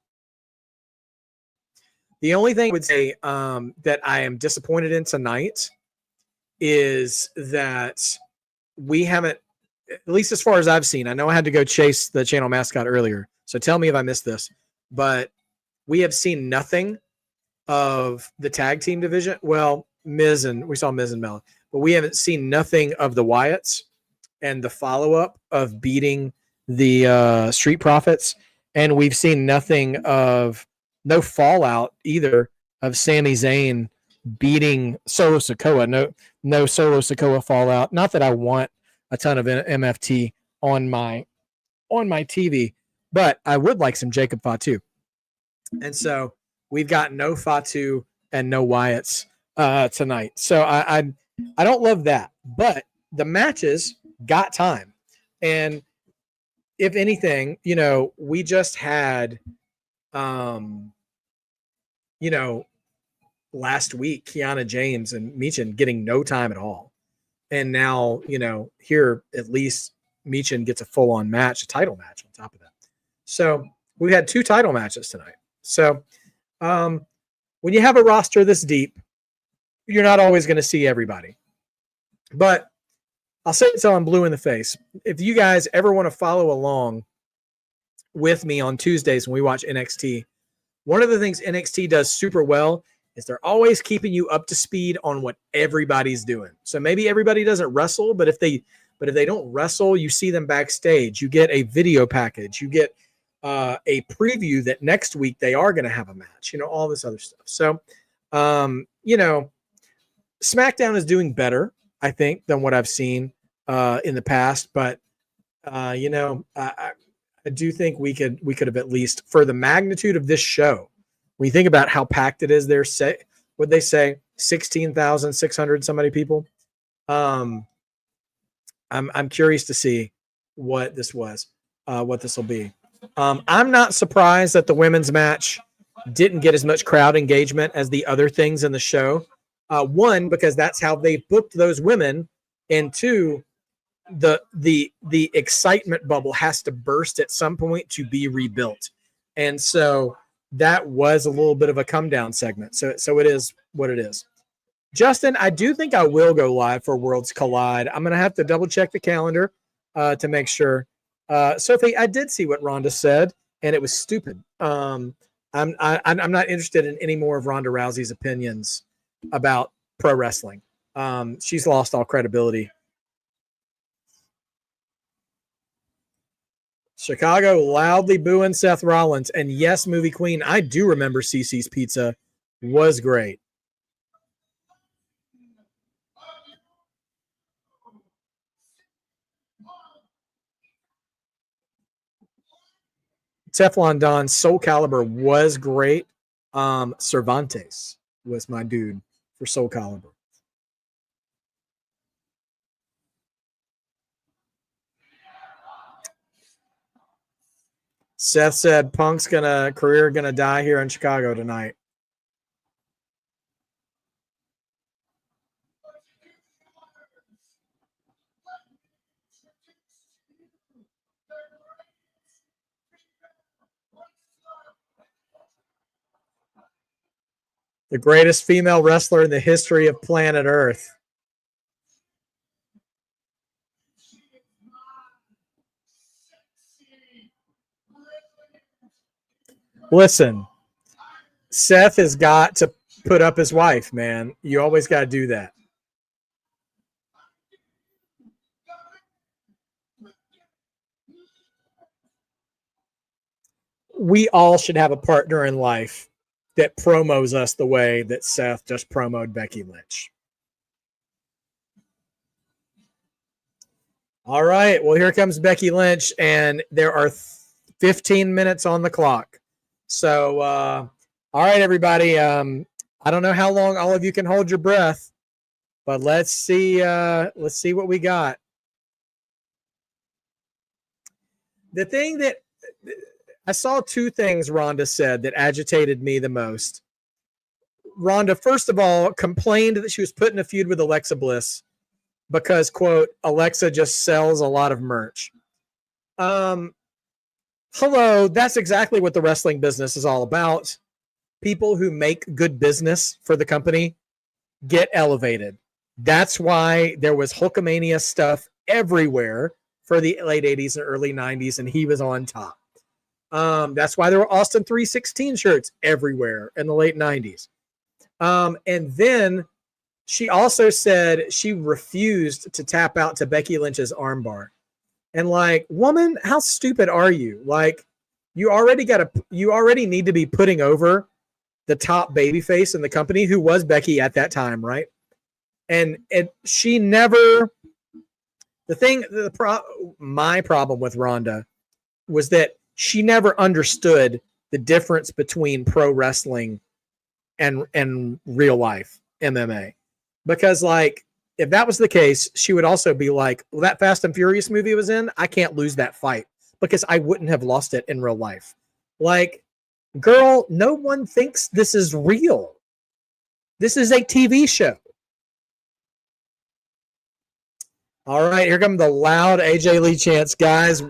The only thing I would say that I am disappointed in tonight is that we haven't, at least as far as I've seen, I know I had to go chase the channel mascot earlier, so tell me if I missed this, but we have seen nothing of the tag team division. Well, we saw Miz and Mel, but we haven't seen nothing of the Wyatts and the follow-up of beating the Street Profits, and we've seen nothing of no fallout either of Sami Zayn beating Solo Sikoa. No Solo Sikoa fallout. Not that I want a ton of MFT on my TV, but I would like some Jacob Fatu. And so we've got no Fatu and no Wyatts tonight. So I don't love that, but the matches got time. And if anything, we just had last week, Kiana James and Michin getting no time at all. And now, here at least Michin gets a full-on match, a title match on top of that. So we had 2 title matches tonight. So when you have a roster this deep, you're not always going to see everybody. But I'll say it till I'm blue in the face. If you guys ever want to follow along with me on Tuesdays when we watch NXT, one of the things NXT does super well is they're always keeping you up to speed on what everybody's doing. So maybe everybody doesn't wrestle, but if they don't wrestle, you see them backstage. You get a video package. You get a preview that next week they are going to have a match. All this other stuff. So, SmackDown is doing better, I think, than what I've seen in the past. But I do think we could have at least, for the magnitude of this show, when you think about how packed it is, would they say 16,600 so many people? I'm curious to see what this was, what this will be. I'm not surprised that the women's match didn't get as much crowd engagement as the other things in the show. One, because that's how they booked those women, and 2, the excitement bubble has to burst at some point to be rebuilt. And so that was a little bit of a come down segment. So it is what it is. Justin, I do think I will go live for Worlds Collide. I'm going to have to double check the calendar to make sure. Sophie, I did see what Rhonda said, and it was stupid. I'm not interested in any more of Ronda Rousey's opinions about pro wrestling. She's lost all credibility. Chicago loudly booing Seth Rollins. And yes, Movie Queen, I do remember CC's Pizza was great. Teflon Don, Soul Calibur was great. Cervantes was my dude for Soul Calibur. Seth said Punk's career gonna die here in Chicago tonight. The greatest female wrestler in the history of planet Earth. Listen, Seth has got to put up his wife, man. You always got to do that. We all should have a partner in life that promos us the way that Seth just promoted Becky Lynch. All right. Well, here comes Becky Lynch, and there are 15 minutes on the clock. So, all right, everybody. I don't know how long all of you can hold your breath, but let's see what we got. The thing that I saw, two things Rhonda said that agitated me the most. Rhonda, first of all, complained that she was put in a feud with Alexa Bliss because, quote, Alexa just sells a lot of merch. Hello, that's exactly what the wrestling business is all about. People who make good business for the company get elevated. That's why there was Hulkamania stuff everywhere for the late 80s and early 90s, and he was on top. That's why there were Austin 316 shirts everywhere in the late 90s. And then she also said she refused to tap out to Becky Lynch's armbar. And like, woman, how stupid are you? Like, you already need to be putting over the top babyface in the company, who was Becky at that time, right? And she never. My problem with Rhonda was that she never understood the difference between pro wrestling and real life MMA. Because, like, if that was the case, she would also be like, well, that Fast and Furious movie was in, I can't lose that fight because I wouldn't have lost it in real life. Like, girl, no one thinks this is real. This is a TV show. All right, here come the loud AJ Lee chants. Guys,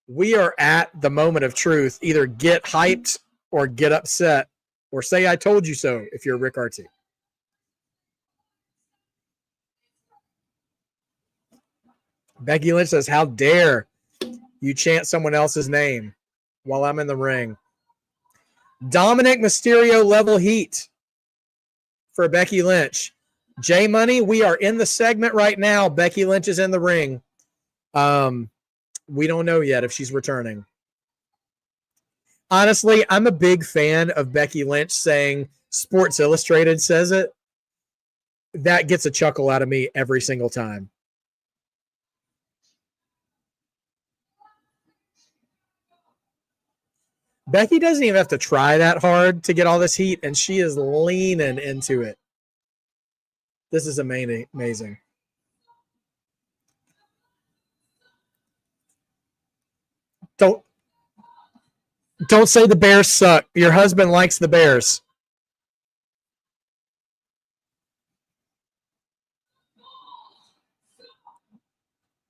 we are at the moment of truth. Either get hyped or get upset or say I told you so if you're Rick Artsy. Becky Lynch says, how dare you chant someone else's name while I'm in the ring. Dominic Mysterio level heat for Becky Lynch. J Money, we are in the segment right now. Becky Lynch is in the ring. We don't know yet if she's returning. Honestly, I'm a big fan of Becky Lynch saying Sports Illustrated says it. That gets a chuckle out of me every single time. Becky doesn't even have to try that hard to get all this heat, and she is leaning into it. This is amazing. Don't say the Bears suck. Your husband likes the Bears.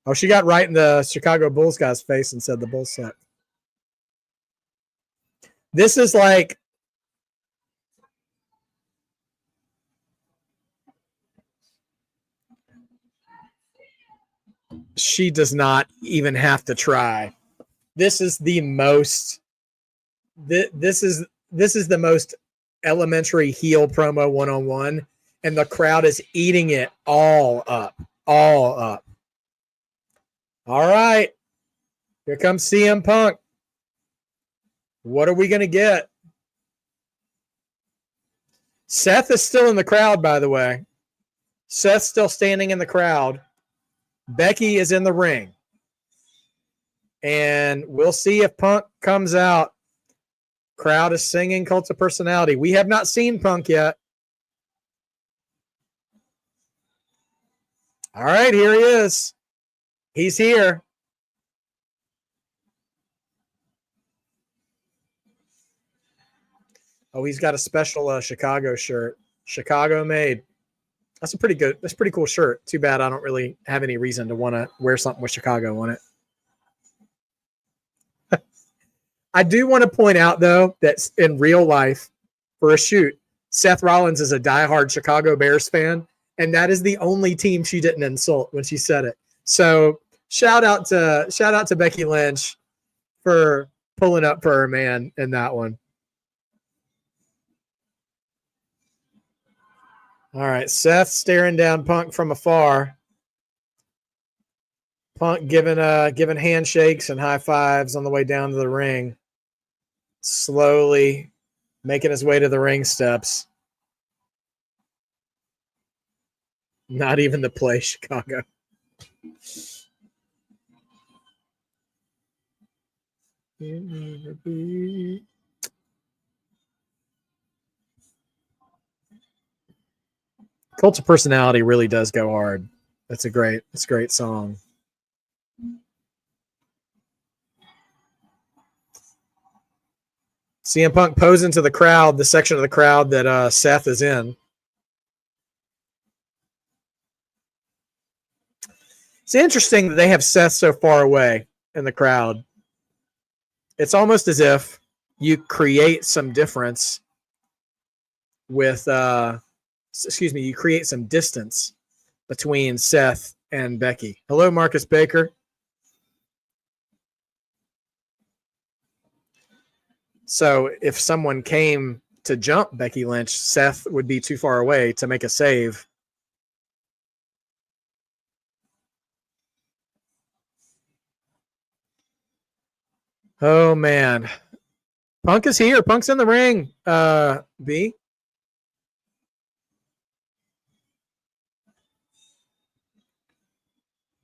Oh, she got right in the Chicago Bulls guy's face and said the Bulls suck. This is like she does not even have to try. This is the most this is the most elementary heel promo one-on-one, and the crowd is eating it all up. All up. All right. Here comes CM Punk. What are we going to get? Seth is still in the crowd, by the way. Seth's still standing in the crowd. Becky is in the ring. And we'll see if Punk comes out. Crowd is singing Cult of Personality. We have not seen Punk yet. All right, here he is. He's here. Oh, he's got a special Chicago shirt. Chicago made. That's a pretty cool shirt. Too bad I don't really have any reason to want to wear something with Chicago on it. I do want to point out, though, that in real life, for a shoot, Seth Rollins is a diehard Chicago Bears fan, and that is the only team she didn't insult when she said it. So shout out to Becky Lynch for pulling up for her man in that one. All right, Seth staring down Punk from afar. Punk giving handshakes and high fives on the way down to the ring. Slowly making his way to the ring steps. Not even the play, Chicago. Cult of Personality really does go hard. It's a great song. CM Punk posing to the crowd, the section of the crowd that Seth is in. It's interesting that they have Seth so far away in the crowd. It's almost as if you create some difference with, you create some distance between Seth and Becky. Hello, Marcus Baker. So if someone came to jump Becky Lynch, Seth would be too far away to make a save. Oh, man. Punk is here. Punk's in the ring, B.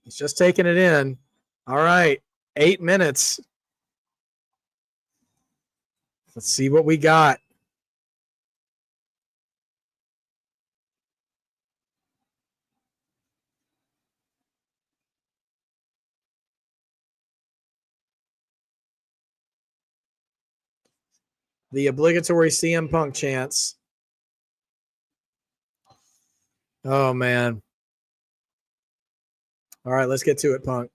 He's just taking it in. All right. 8 minutes. Let's see what we got. The obligatory CM Punk chants. Oh, man. All right, let's get to it, Punk.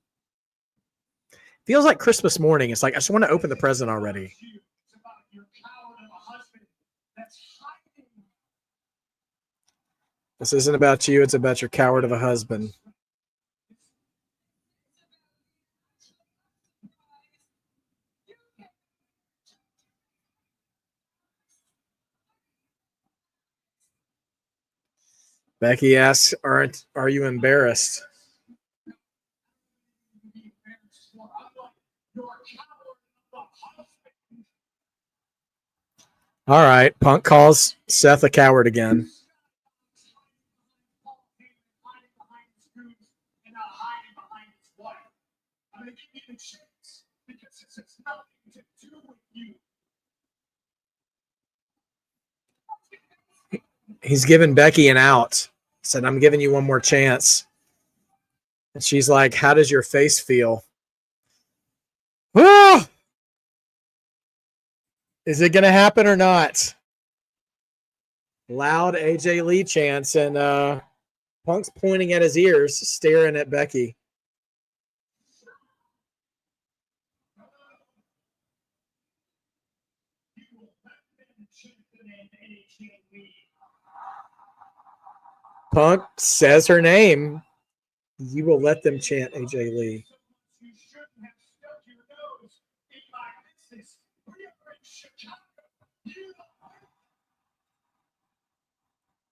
Feels like Christmas morning. It's like, I just want to open the present already. This isn't about you. It's about your coward of a husband. Becky asks, are you embarrassed? All right. Punk calls Seth a coward again. He's giving Becky an out. Said, I'm giving you one more chance. And she's like, how does your face feel? Ah! Is it going to happen or not? Loud AJ Lee chants, and Punk's pointing at his ears, staring at Becky. Punk says her name. You will let them chant AJ Lee. You shouldn't have stuck your nose in my business. We are in Chicago.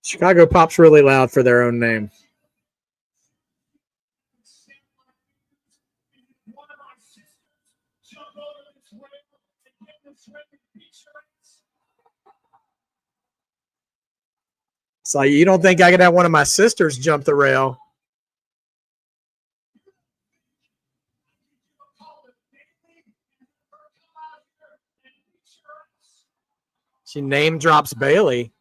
Chicago pops really loud for their own name. One of my sisters jump over this rail and get this rail insurance. It's like, you don't think I could have one of my sisters jump the rail? She name drops Bailey.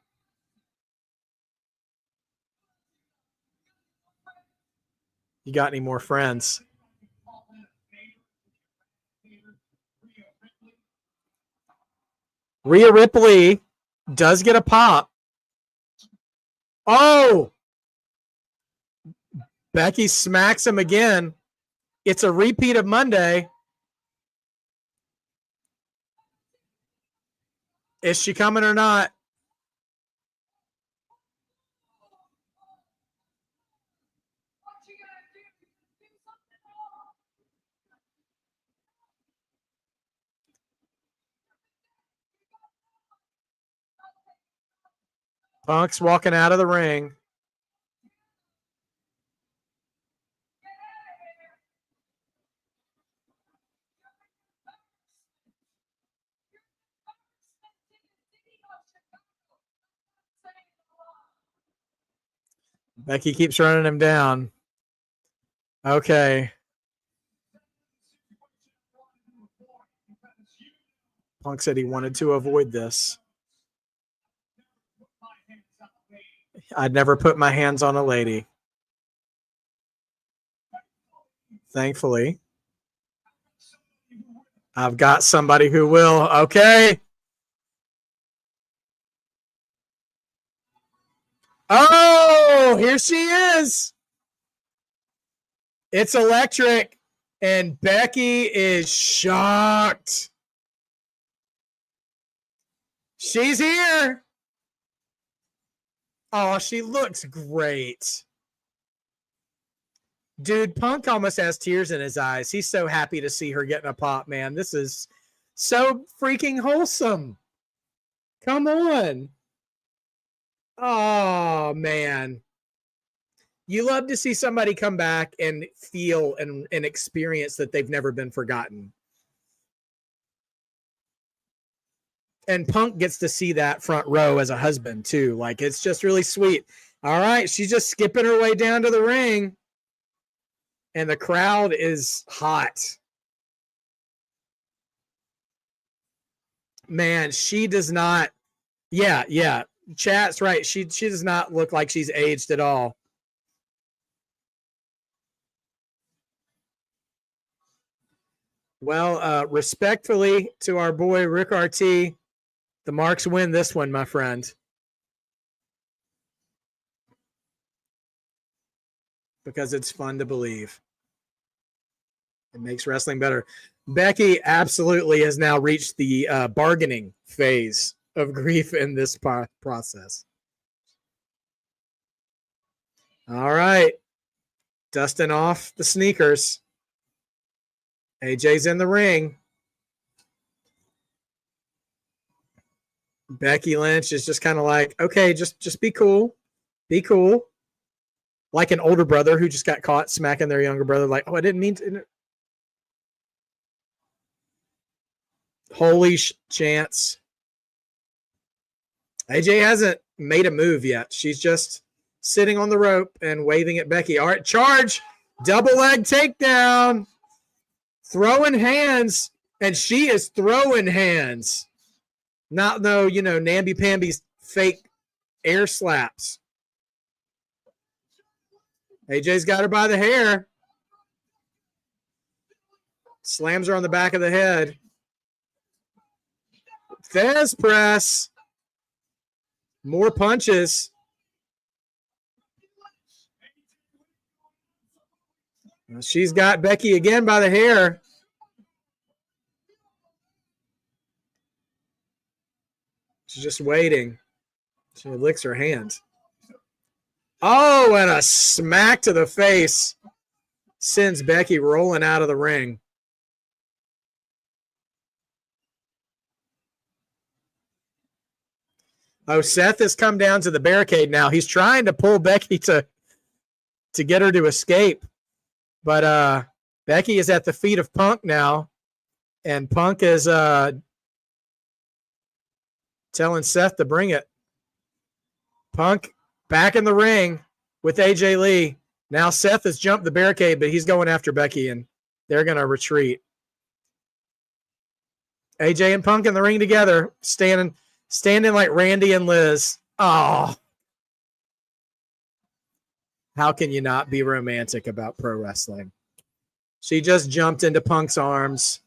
You got any more friends? Rhea Ripley does get a pop. Oh! Becky smacks him again. It's a repeat of Monday. Is she coming or not? Punk's walking out of the ring. Becky keeps running him down. Okay. Punk said he wanted to avoid this. I'd never put my hands on a lady. Thankfully, I've got somebody who will. Okay. Oh, here she is. It's electric, and Becky is shocked. She's here. Oh, she looks great. Dude, Punk almost has tears in his eyes. He's so happy to see her getting a pop, man. This is so freaking wholesome. Come on. Oh, man. You love to see somebody come back and feel and experience that they've never been forgotten. And Punk gets to see that front row as a husband, too. Like, it's just really sweet. All right, she's just skipping her way down to the ring. And the crowd is hot. Man, she does not. Yeah. Chat's right. She does not look like she's aged at all. Well, respectfully to our boy Rick RT, the Marks win this one, my friend. Because it's fun to believe. It makes wrestling better. Becky absolutely has now reached the bargaining phase of grief in this process. All right. Dusting off the sneakers. AJ's in the ring. Becky Lynch is just kind of like, okay, just be cool. Be cool. Like an older brother who just got caught smacking their younger brother. Like, oh, I didn't mean to. Holy chance. AJ hasn't made a move yet. She's just sitting on the rope and waving at Becky. All right, charge. Double leg takedown. Throwing hands. And she is throwing hands. Not no, namby-pamby's fake air slaps. AJ's got her by the hair. Slams her on the back of the head. Thesz press. More punches. She's got Becky again by the hair. She's just waiting. She licks her hand. Oh, and a smack to the face sends Becky rolling out of the ring. Oh, Seth has come down to the barricade now. He's trying to pull Becky to get her to escape. But Becky is at the feet of Punk now. And Punk is telling Seth to bring it. Punk back in the ring with AJ Lee. Now Seth has jumped the barricade, but he's going after Becky, and they're going to retreat. AJ and Punk in the ring together, standing like Randy and Liz. Oh. How can you not be romantic about pro wrestling? She just jumped into Punk's arms.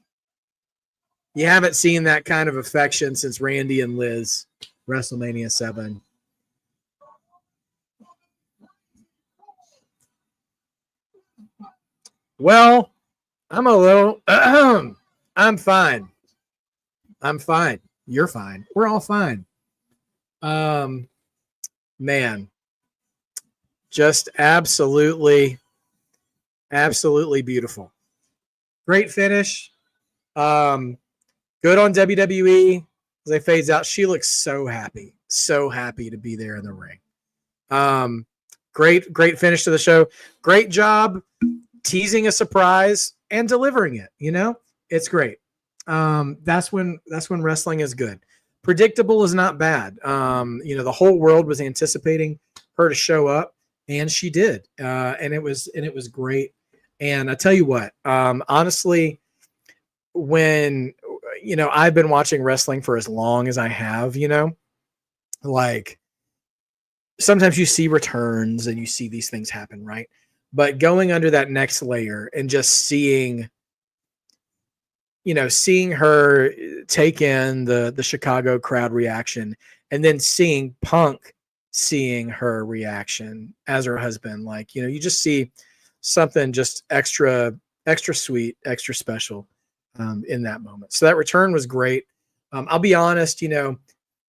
You haven't seen that kind of affection since Randy and Liz, WrestleMania 7. Well, I'm a little, I'm fine. I'm fine. You're fine. We're all fine. Man, just absolutely beautiful. Great finish. Good on WWE as they fades out. She looks so happy to be there in the ring. Great finish to the show. Great job teasing a surprise and delivering it. You know, it's great. That's when wrestling is good. Predictable is not bad. You know, the whole world was anticipating her to show up, and she did. And it was great. And I tell you what, honestly, when, you know, I've been watching wrestling for as long as I have, you know, like sometimes you see returns and you see these things happen, right? But going under that next layer and just seeing her take in the Chicago crowd reaction, and then seeing Punk seeing her reaction as her husband, like, you know, you just see something just extra sweet, extra special in that moment. So that return was great. I'll be honest, you know,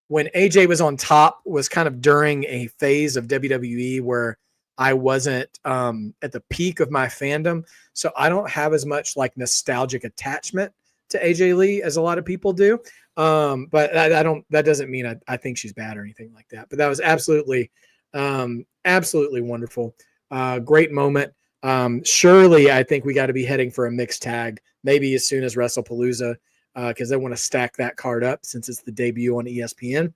when AJ was on top was kind of during a phase of WWE where I wasn't at the peak of my fandom. So I don't have as much like nostalgic attachment to AJ Lee as a lot of people do. But that doesn't mean I think she's bad or anything like that. But that was absolutely wonderful. Great moment. Surely I think we got to be heading for a mixed tag, maybe as soon as WrestlePalooza, because they want to stack that card up since it's the debut on ESPN.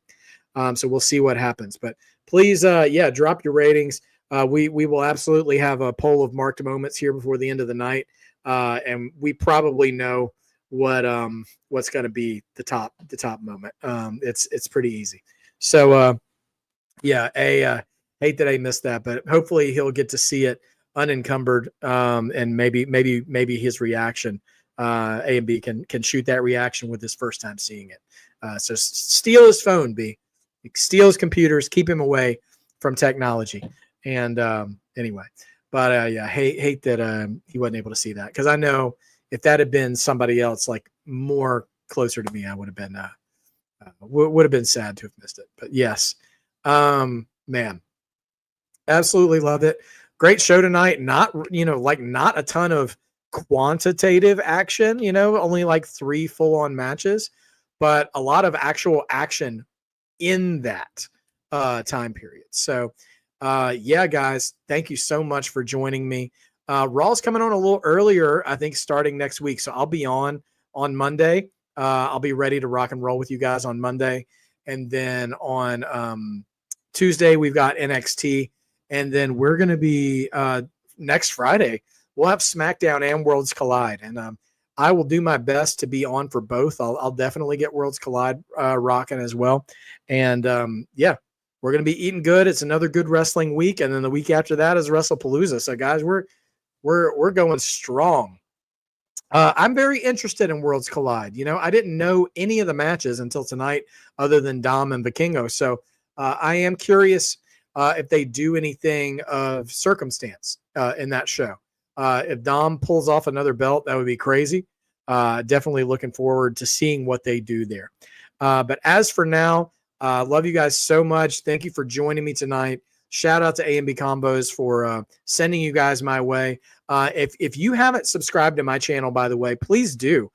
So we'll see what happens. But please, drop your ratings. We will absolutely have a poll of marked moments here before the end of the night, and we probably know what's going to be the top moment. It's pretty easy. So hate that I missed that, but hopefully he'll get to see it unencumbered, and maybe his reaction, A and B can shoot that reaction with his first time seeing it. So steal his phone, B. Steal his computers, keep him away from technology. And anyway, but hate that he wasn't able to see that, because I know if that had been somebody else, like more closer to me, I would have been sad to have missed it. But yes, man, absolutely love it. Great show tonight. Not a ton of quantitative action, you know, only like 3 full-on matches, but a lot of actual action in that time period. So guys, thank you so much for joining me. Raw's coming on a little earlier, I think, starting next week. So I'll be on Monday. I'll be ready to rock and roll with you guys on Monday. And then on Tuesday, we've got NXT. And then we're going to be next Friday, we'll have Smackdown and Worlds Collide. And I will do my best to be on for both. I'll definitely get Worlds Collide rocking as well. And we're going to be eating good. It's another good wrestling week. And then the week after that is WrestlePalooza. So guys, we're going strong. I'm very interested in Worlds Collide. You know, I didn't know any of the matches until tonight other than Dom and Vikingo. So I am curious if they do anything of circumstance in that show. If Dom pulls off another belt, that would be crazy. Definitely looking forward to seeing what they do there. But as for now, Love you guys so much. Thank you for joining me tonight. Shout out to A&B Combos for sending you guys my way. If you haven't subscribed to my channel, by the way, please do.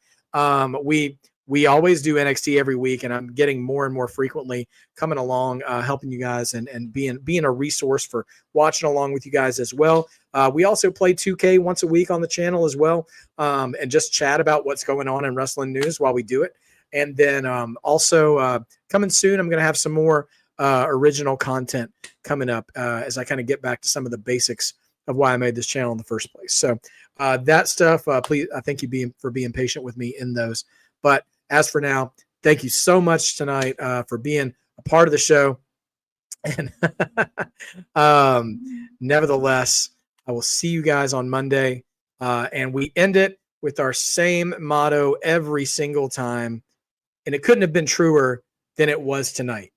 We always do NXT every week, and I'm getting more and more frequently coming along, helping you guys and being a resource for watching along with you guys as well. We also play 2K once a week on the channel as well, and just chat about what's going on in wrestling news while we do it. And then also coming soon, I'm going to have some more original content coming up as I kind of get back to some of the basics of why I made this channel in the first place. So that stuff, please, I thank you for being patient with me in those. But as for now, thank you so much tonight for being a part of the show. And nevertheless, I will see you guys on Monday. And we end it with our same motto every single time. And it couldn't have been truer than it was tonight.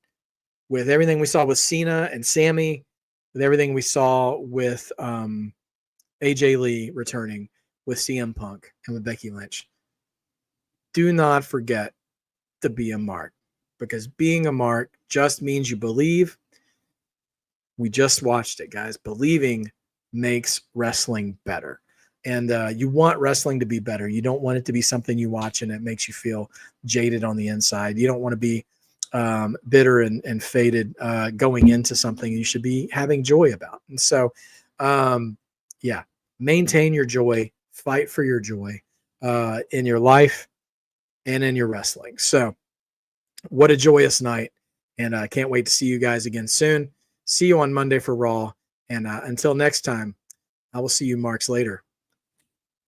With everything we saw with Cena and Sammy, with everything we saw with AJ Lee returning, with CM Punk and with Becky Lynch. Do not forget to be a mark, because being a mark just means you believe. We just watched it, guys. Believing makes wrestling better. And you want wrestling to be better. You don't want it to be something you watch and it makes you feel jaded on the inside. You don't want to be bitter and faded going into something you should be having joy about. And so, maintain your joy, fight for your joy in your life and in your wrestling. So what a joyous night. And I can't wait to see you guys again soon. See you on Monday for Raw. And until next time, I will see you marks later.